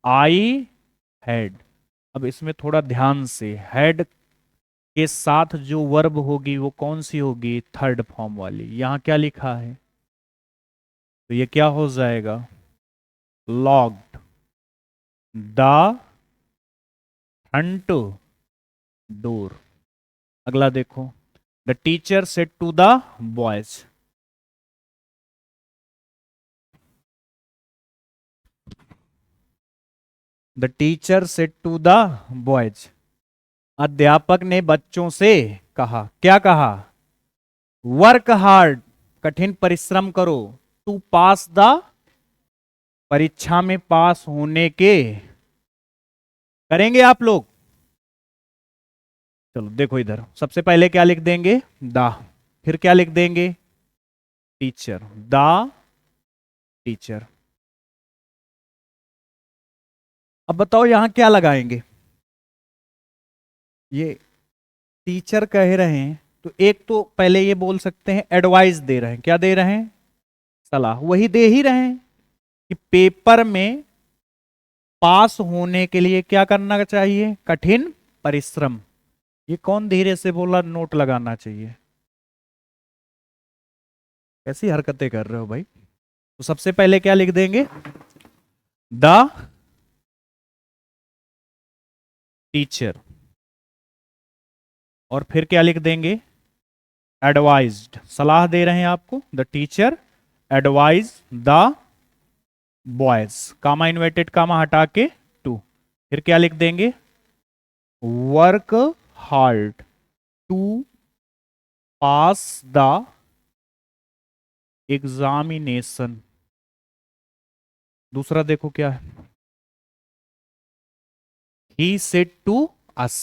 I had. अब इसमें थोड़ा ध्यान से, हेड के साथ जो वर्ब होगी वो कौन सी होगी? थर्ड फॉर्म वाली। यहां क्या लिखा है? तो ये क्या हो जाएगा? Locked the front door. अगला देखो, the teacher said to the boys. The teacher said to the boys. अध्यापक ने बच्चों से कहा, क्या कहा? वर्क हार्ड, कठिन परिश्रम करो, टू पास द, परीक्षा में पास होने के। करेंगे आप लोग? चलो देखो इधर, सबसे पहले क्या लिख देंगे? द। फिर क्या लिख देंगे? Teacher, the teacher. अब बताओ यहां क्या लगाएंगे? ये टीचर कह रहे हैं, तो एक तो पहले ये बोल सकते हैं एडवाइस दे रहे हैं। क्या दे रहे हैं? सलाह। वही दे ही रहे हैं कि पेपर में पास होने के लिए क्या करना चाहिए? कठिन परिश्रम। ये कौन धीरे से बोला? नोट लगाना चाहिए। कैसी हरकतें कर रहे हो भाई। तो सबसे पहले क्या लिख देंगे, द टीचर, और फिर क्या लिख देंगे, एडवाइज्ड, सलाह दे रहे हैं आपको, the teacher advise the boys, comma inverted comma हटा के टू, फिर क्या लिख देंगे, work hard to pass the examination. दूसरा देखो क्या है, he said to us,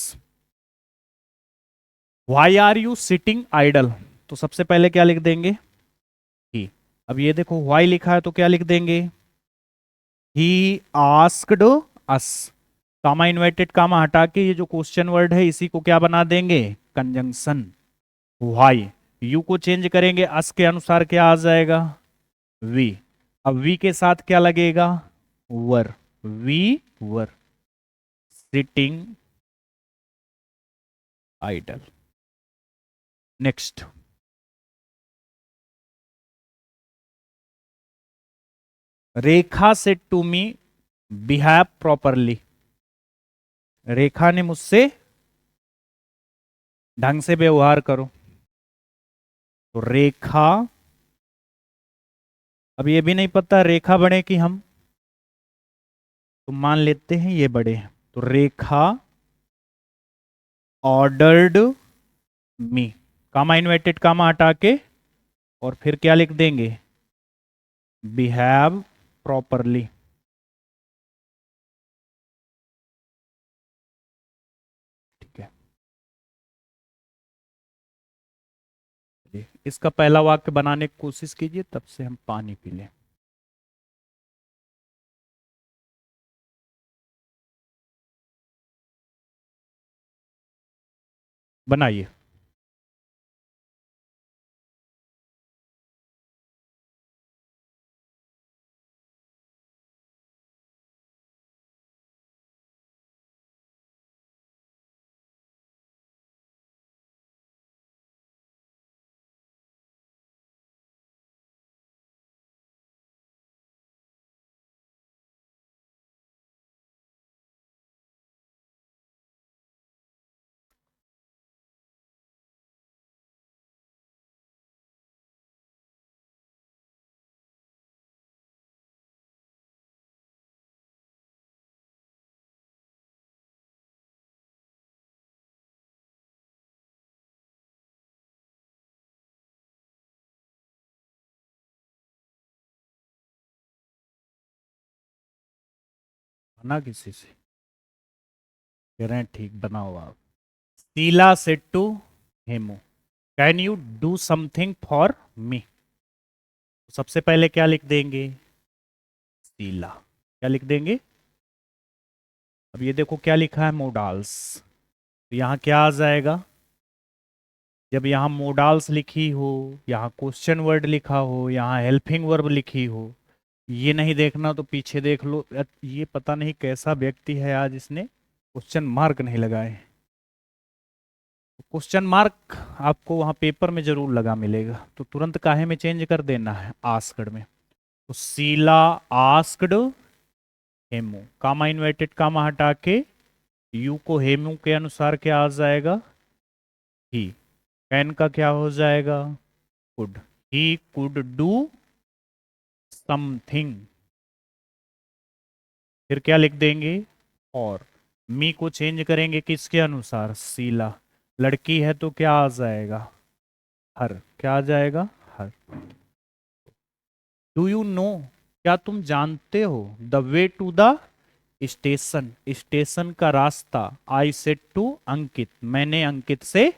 why are you sitting idle, तो सबसे पहले क्या लिख देंगे, ही। अब ये देखो वाई लिखा है तो क्या लिख देंगे, he asked us, comma inverted comma हटा के ये जो क्वेश्चन वर्ड है इसी को क्या बना देंगे, कंजंक्शन, वाई। यू को चेंज करेंगे, अस के अनुसार क्या आ जाएगा, वी। अब वी के साथ क्या लगेगा, were, we were sitting idle. Next, Rekha said to me behave properly, Rekha ने मुझसे ढंग से व्यवहार करो, तो रेखा, अब ये भी नहीं पता रेखा बड़े कि हम, तो मान लेते हैं ये बड़े हैं, तो रेखा ऑर्डर्ड मी, कामा इन्वर्टेड कामा हटा के, और फिर क्या लिख देंगे, बिहेव प्रॉपरली। ठीक है, इसका पहला वाक्य बनाने की कोशिश कीजिए, तब से हम पानी पी लें। बनाइए। बना किसी से, कह रहे हैं ठीक बनाओ आप। Sheela said to Hemu, can you do something for me, सबसे पहले क्या लिख देंगे, शीला, क्या लिख देंगे। अब ये देखो क्या लिखा है, मोडाल्स, तो यहाँ क्या आ जाएगा, जब यहाँ मोडाल्स लिखी हो, यहाँ क्वेश्चन वर्ड लिखा हो, यहाँ हेल्पिंग वर्ब लिखी हो, ये नहीं देखना तो पीछे देख लो, ये पता नहीं कैसा व्यक्ति है आज इसने क्वेश्चन मार्क नहीं लगाए। क्वेश्चन मार्क आपको वहां पेपर में जरूर लगा मिलेगा, तो तुरंत काहे में चेंज कर देना है, आस्क्ड में। तो शीला आस्क्ड हेमू, कामा इन्वर्टेड कामा हटा के यू को हेमू के अनुसार क्या आ जाएगा, ही, कैन का क्या हो जाएगा, could, he could do something, फिर क्या लिख देंगे, और मी को चेंज करेंगे किसके अनुसार, शीला, लड़की है तो क्या आ जाएगा, हर, क्या आ जाएगा, हर। डू यू नो, क्या तुम जानते हो, the way to the station, station का रास्ता, आई सेड टू अंकित, मैंने अंकित से,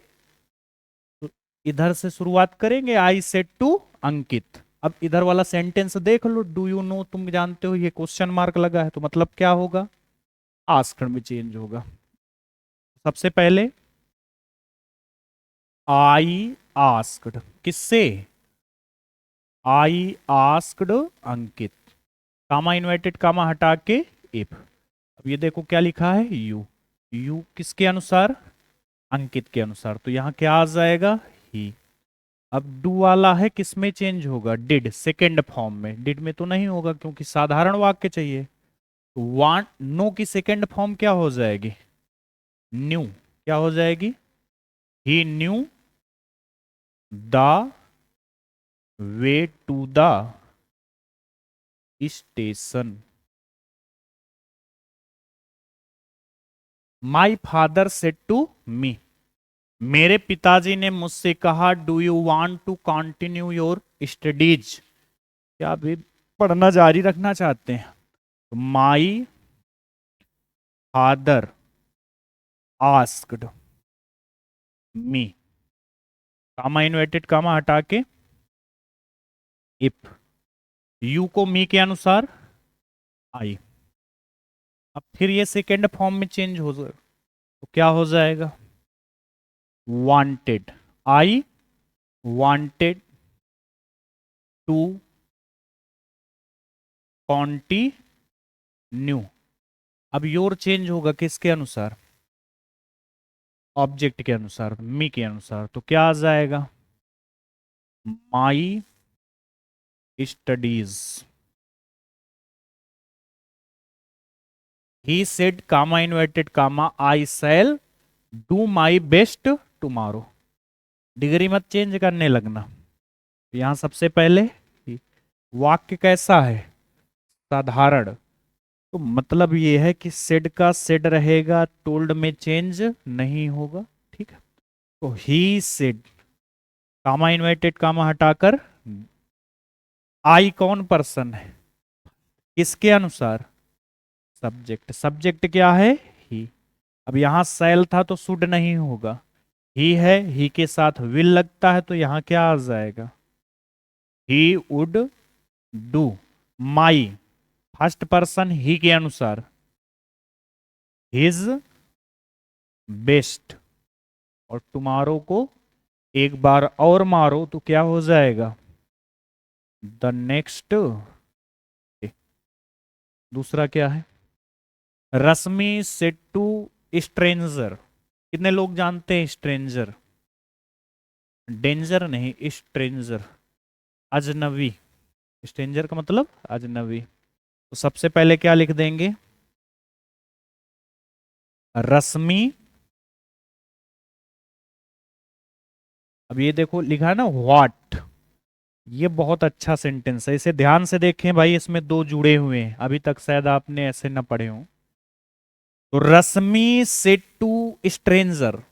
तो इधर से शुरुआत करेंगे, आई सेड टू अंकित। अब इधर वाला सेंटेंस देख लो, डू यू नो तुम जानते हो, ये क्वेश्चन मार्क लगा है, तो मतलब क्या होगा, आस्क्ड में चेंज होगा। सबसे पहले आई आस्क्ड, किससे, I asked Ankit, comma inverted comma हटा के इफ। अब ये देखो क्या लिखा है, यू, यू किसके अनुसार, अंकित के अनुसार, तो यहां क्या आ जाएगा, ही। अब डू वाला है, किस में चेंज होगा? डिड, सेकेंड फॉर्म में। डिड में तो नहीं होगा क्योंकि साधारण वाक्य चाहिए। वांट, नो की सेकेंड फॉर्म क्या हो जाएगी? न्यू। क्या हो जाएगी? He knew the way to the station. My father said to me, मेरे पिताजी ने मुझसे कहा, do you want to continue your studies, क्या आप भी पढ़ना जारी रखना चाहते हैं? My father asked me, comma inverted comma हटा के इफ, यू को मी के अनुसार आई। अब फिर ये सेकेंड फॉर्म में चेंज हो जाए तो क्या हो जाएगा? Wanted, I wanted to continue. अब योर चेंज होगा किसके अनुसार? ऑब्जेक्ट के अनुसार, मी के अनुसार। तो क्या आ जाएगा? My studies. He said comma inverted comma I shall do my best tomorrow. Degree मत चेंज करने लगना। यहां सबसे पहले वाक्य कैसा है? साधारण। तो मतलब ये है कि सेड का सेड रहेगा, टोल्ड में चेंज नहीं होगा। ठीक है, तो ही सेड, कामा इन्वर्टेड कामा हटाकर, आई कौन पर्सन है? किसके अनुसार? सब्जेक्ट। सब्जेक्ट क्या है? ही। अब यहां सेल था तो शुड नहीं होगा, ही है, ही के साथ विल लगता है, तो यहां क्या आ जाएगा? He would do my, first person ही के अनुसार, हिज बेस्ट। और टुमारो को एक बार और मारो तो क्या हो जाएगा? The next. दूसरा क्या है? रश्मि सेड टू स्ट्रेंजर। कितने लोग जानते हैं स्ट्रेंजर? डेंजर नहीं, स्ट्रेंजर, अजनबी। स्ट्रेंजर का मतलब अजनबी। तो सबसे पहले क्या लिख देंगे? रश्मि, अब ये देखो लिखा है ना व्हाट, ये बहुत अच्छा सेंटेंस है, इसे ध्यान से देखें भाई, इसमें दो जुड़े हुए हैं, अभी तक शायद आपने ऐसे ना पढ़े हो। तो रश्मि सेड टू स्ट्रेंजर,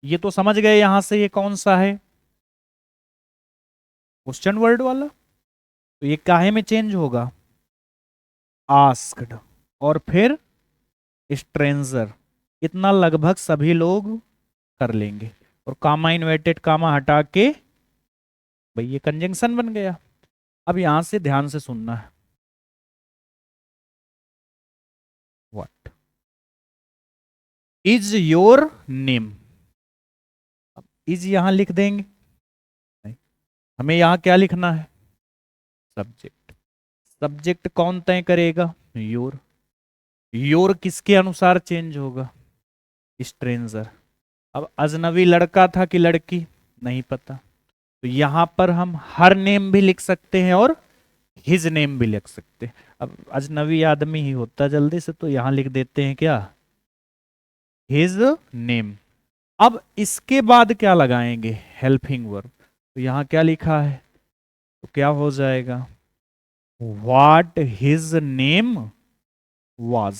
ये तो समझ गए यहां से ये कौन सा है? क्वेश्चन वर्ड वाला। तो ये काहे में चेंज होगा? आस्क्ड, और फिर स्ट्रेंजर। इतना लगभग सभी लोग कर लेंगे। और कामा इन्वर्टेड कामा हटा के, भाई ये कंजंक्शन बन गया। अब यहां से ध्यान से सुनना है। What is your name? Is यहां लिख देंगे? नहीं, हमें यहां क्या लिखना है? सब्जेक्ट। सब्जेक्ट कौन तय करेगा? योर। योर किसके अनुसार चेंज होगा? स्ट्रेंजर। अब अजनबी लड़का था कि लड़की, नहीं पता, तो यहां पर हम हर नेम भी लिख सकते हैं और हिज नेम भी लिख सकते हैं। अब अजनबी आदमी ही होता जल्दी से, तो यहां लिख देते हैं क्या? His name. अब इसके बाद क्या लगाएंगे? Helping verb. तो यहां क्या लिखा है? तो क्या हो जाएगा? What his name was.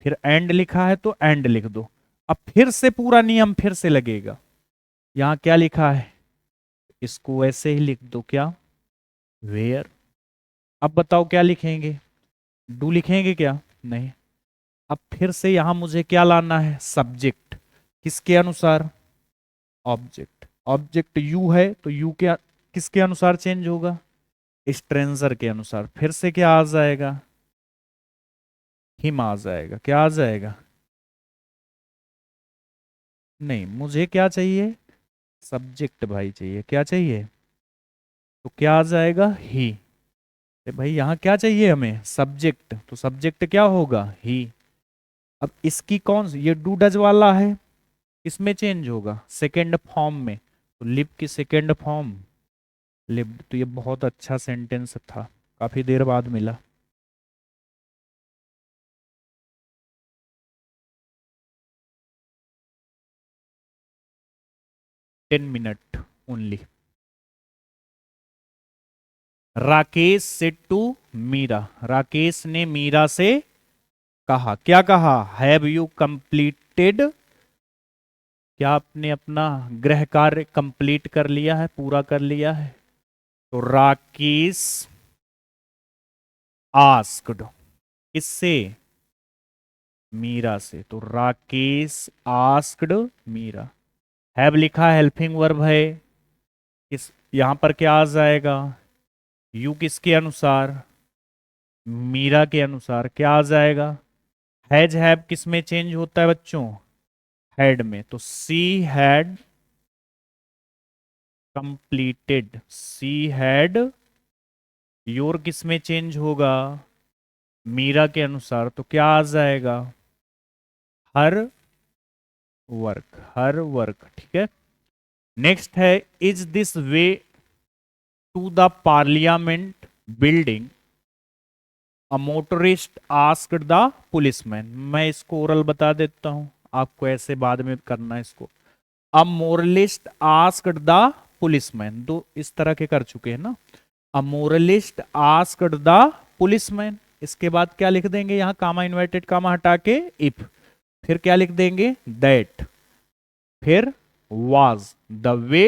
फिर एंड लिखा है तो एंड लिख दो। अब फिर से पूरा नियम फिर से लगेगा। यहां क्या लिखा है? इसको वैसे ही लिख दो, क्या? वेयर। अब बताओ क्या लिखेंगे? डू लिखेंगे क्या? नहीं। अब फिर से यहां मुझे क्या लाना है? सब्जेक्ट। किसके अनुसार? ऑब्जेक्ट। ऑब्जेक्ट यू है तो यू के किसके अनुसार चेंज होगा? स्ट्रेंजर के अनुसार। फिर से क्या आ जाएगा? हिम आ जाएगा। क्या आ जाएगा? नहीं, मुझे क्या चाहिए? सब्जेक्ट भाई चाहिए। क्या चाहिए? तो क्या आ जाएगा? ही। भाई यहां क्या चाहिए हमें? सब्जेक्ट, तो सब्जेक्ट क्या होगा? ही। अब इसकी कौन सी, ये डू डज वाला है, इसमें चेंज होगा सेकेंड फॉर्म में, तो लिव की सेकेंड फॉर्म लिव्ड, तो ये बहुत अच्छा सेंटेंस था, काफी देर बाद मिला। 10 minute only. Rakesh said to Meera, Rakesh ने मीरा से कहा, क्या कहा? हैव यू कंप्लीटेड, क्या आपने अपना गृह कार्य कंप्लीट कर लिया है, पूरा कर लिया है? तो राकेश आस्क्ड, किससे? मीरा से। तो राकेश आस्क्ड मीरा। हैव लिखा हेल्पिंग वर्ब है, किस यहां पर क्या आ जाएगा? यू किसके अनुसार? मीरा के अनुसार क्या आ जाएगा? हैज हैव किस में चेंज होता है बच्चों? हैड में। तो she had completed, she had, your किस में चेंज होगा? मीरा के अनुसार। तो क्या आ जाएगा? Her work, her work. ठीक है। नेक्स्ट है, is this way to the parliament building? A motorist asked the policeman. मैं इसको ओरल बता देता हूं, आपको ऐसे बाद में करना है इसको। अ मोरलिस्ट आस्क्ड द पुलिसमैन, दो इस तरह के कर चुके हैं ना। अ मोरलिस्ट आस्क्ड द पुलिसमैन। इसके बाद क्या लिख देंगे यहां, कामा इन्वर्टेड कामा हटा के इफ, फिर क्या लिख देंगे? दैट, फिर was the way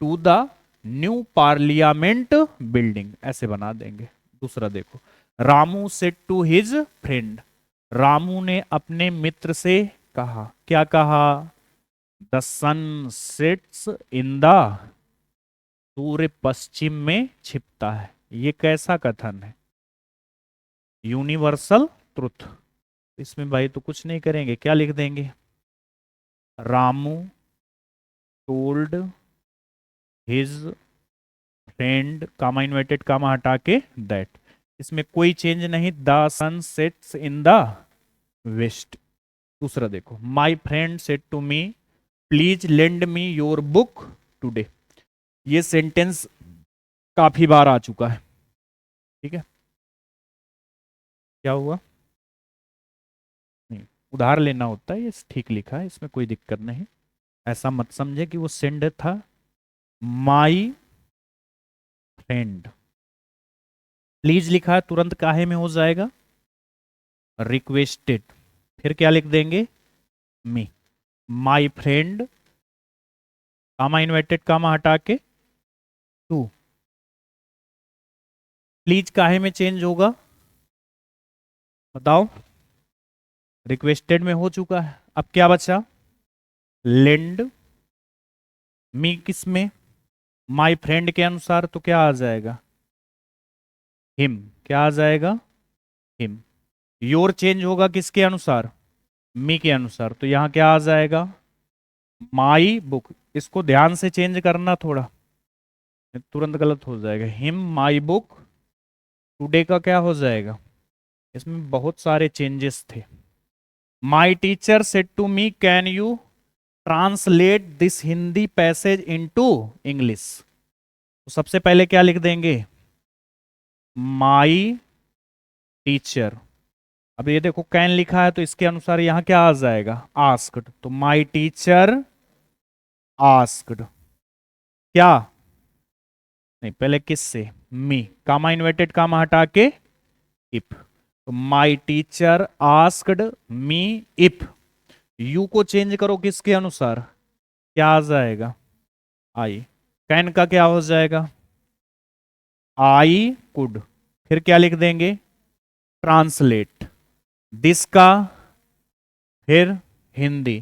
to the new parliament building, ऐसे बना देंगे। दूसरा देखो, Ramu said to his friend, Ramu ने अपने मित्र से कहा, क्या कहा? The sun sets in the, सूर्य पश्चिम में छिपता है। ये कैसा कथन है? Universal truth. इसमें भाई तो कुछ नहीं करेंगे, क्या लिख देंगे? Ramu told his friend, comma inverted comma हटा के दैट, इसमें कोई चेंज नहीं। The sun sets in the west. दूसरा देखो, my friend said to me please lend me your book today. ये सेंटेंस काफी बार आ चुका है। ठीक है, क्या हुआ? नहीं, उधार लेना होता है, ये ठीक लिखा है, इसमें कोई दिक्कत नहीं। ऐसा मत समझे कि वो सेंड था। माई फ्रेंड, प्लीज लिखा है, तुरंत काहे में हो जाएगा? रिक्वेस्टेड। फिर क्या लिख देंगे? मी। My friend, comma inverted comma हटा के टू। प्लीज काहे में चेंज होगा बताओ? रिक्वेस्टेड में हो चुका है, अब क्या बचा? लेंड। मी किस में? माई फ्रेंड के अनुसार, तो क्या आ जाएगा? हिम। क्या आ जाएगा? हिम। योर चेंज होगा किसके अनुसार? मी के अनुसार, तो यहां क्या आ जाएगा? My book. इसको ध्यान से चेंज करना थोड़ा, तुरंत गलत हो जाएगा। हिम माई बुक टुडे का क्या हो जाएगा? इसमें बहुत सारे चेंजेस थे। My teacher said to me can you translate this Hindi passage into English. तो सबसे पहले क्या लिख देंगे? My teacher. अब ये देखो कैन लिखा है, तो इसके अनुसार यहां क्या आ जाएगा? आस्क्ड। तो माई टीचर आस्क्ड, क्या? नहीं, पहले किससे? मी, कामा इन्वर्टेड कामा हटा के इफ। तो my teacher asked me if, you को चेंज करो किसके अनुसार? क्या आ जाएगा? आई। कैन का क्या हो जाएगा? I could. फिर क्या लिख देंगे? ट्रांसलेट। दिस का, फिर Hindi,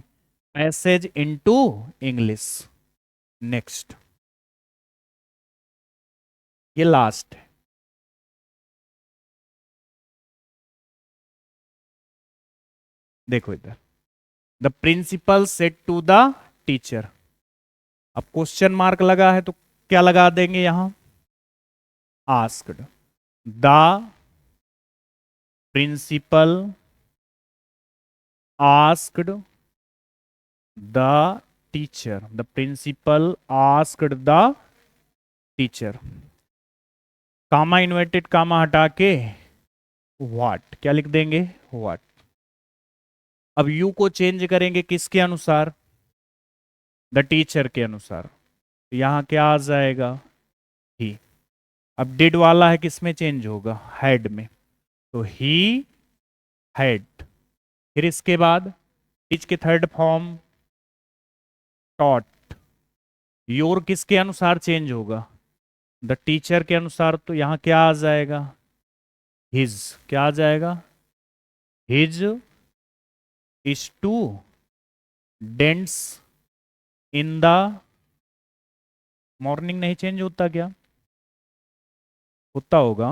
message into English. Next, ये लास्ट है। देखो इधर, the principal said to the teacher. अब क्वेश्चन मार्क लगा है, तो क्या लगा देंगे यहां? Asked. The principal asked the teacher, the principal asked the teacher. Comma inverted comma हटा के व्हाट क्या लिख देंगे, व्हाट। अब यू को चेंज करेंगे किसके अनुसार, द टीचर के अनुसार। तो यहां क्या आ जाएगा, ही। अब डिड वाला है किस में चेंज होगा, हैड में। तो ही हैड। फिर इसके बाद टीच के थर्ड फॉर्म टॉट। योर किसके अनुसार चेंज होगा, द टीचर के अनुसार। तो यहां क्या आ जाएगा, हिज। क्या आ जाएगा, his students in the morning. नहीं चेंज होता क्या, होता होगा।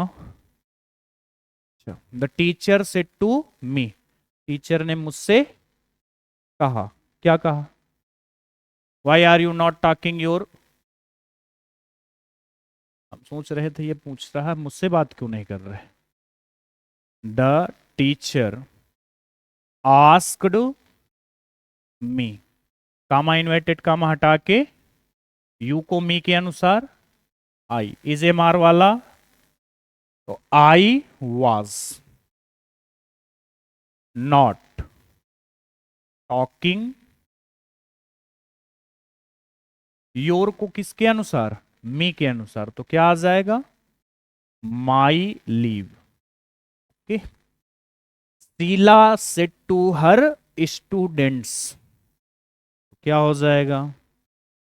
अच्छा, the teacher said to me. Teacher ने मुझसे कहा, क्या कहा, why are you not talking your. हम सोच रहे थे ये पूछ रहा है मुझसे बात क्यों नहीं कर रहे। The teacher asked me. Comma inverted comma हटा के यू को मी के अनुसार आई। इज एम आर वाला तो I was not talking your को किसके अनुसार, मी के अनुसार। तो क्या आ जाएगा, my leave. Okay. Sheela said to her students. क्या हो जाएगा,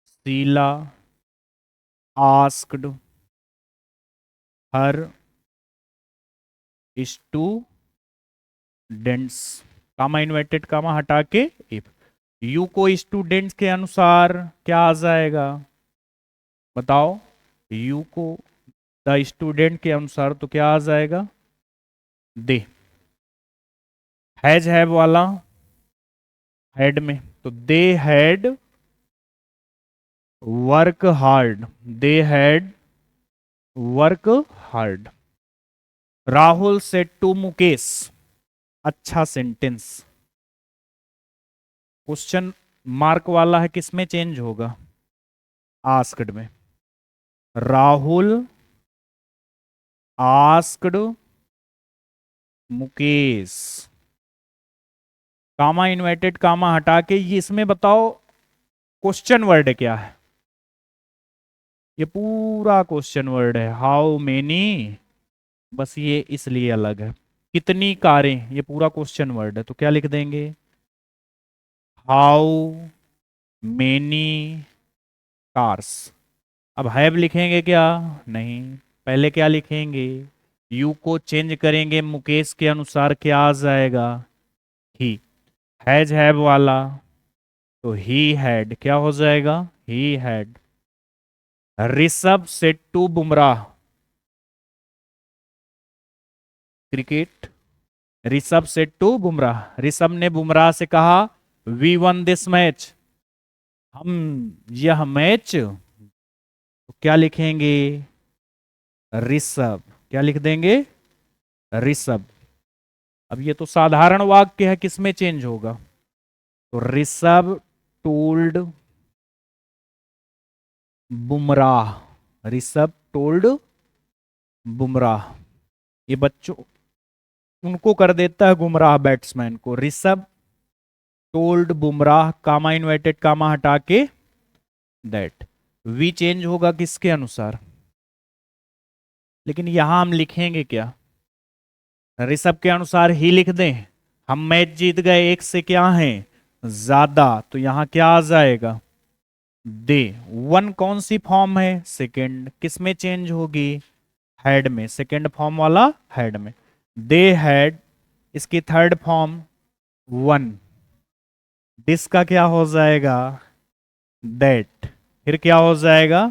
Sheela asked her students. Comma inverted comma हटा के इफ। यू को स्टूडेंट्स के अनुसार क्या आ जाएगा, बताओ। यू को द स्टूडेंट के अनुसार तो क्या आ जाएगा, दे। हैज हैव वाला हेड में तो they had work hard. They had work hard. Rahul said to Mukesh. अच्छा सेंटेंस। क्वेश्चन मार्क वाला है किस में चेंज होगा, आस्क्ड में। राहुल आस्क्ड मुकेश। कामा इन्वर्टेड कामा हटा के ये इसमें बताओ क्वेश्चन वर्ड क्या है। ये पूरा क्वेश्चन वर्ड है, हाउ मेनी। बस ये इसलिए अलग है, कितनी कारें, ये पूरा क्वेश्चन वर्ड है। तो क्या लिख देंगे, हाउ मेनी कार्स। अब हैव लिखेंगे क्या, नहीं। पहले क्या लिखेंगे, यू को चेंज करेंगे मुकेश के अनुसार, क्या आ जाएगा, ही। हैज हैव वाला तो ही हैड, क्या हो जाएगा, he had. Rishabh said to Bumrah. Cricket. Rishabh said to Bumrah. Rishabh ने बुमराह से कहा, वी वन दिस मैच। हम यह मैच। तो क्या लिखेंगे, ऋषभ। क्या लिख देंगे, ऋषभ। अब ये तो साधारण वाक्य है, किसमें चेंज होगा, तो ऋषभ टोल्ड बुमराह। ऋषभ टोल्ड बुमराह। ये बच्चों उनको कर देता है गुमराह, बैट्समैन को। ऋषभ टोल्ड बुमराह, कामा इन्वर्टेड कामा हटा के दैट। वी चेंज होगा किसके अनुसार, लेकिन यहां हम लिखेंगे क्या, ऋषभ के अनुसार ही लिख दें। हम मैच जीत गए, एक से क्या है ज्यादा, तो यहां क्या आ जाएगा, दे। वन कौन सी फॉर्म है, सेकंड। किस में चेंज होगी, हैड में। सेकंड फॉर्म वाला हैड में। दे हैड, इसकी थर्ड फॉर्म वन। दिस का क्या हो जाएगा, दैट। फिर क्या हो जाएगा,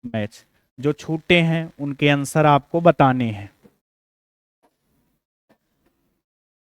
मैच। जो छूटे हैं उनके आंसर आपको बताने हैं।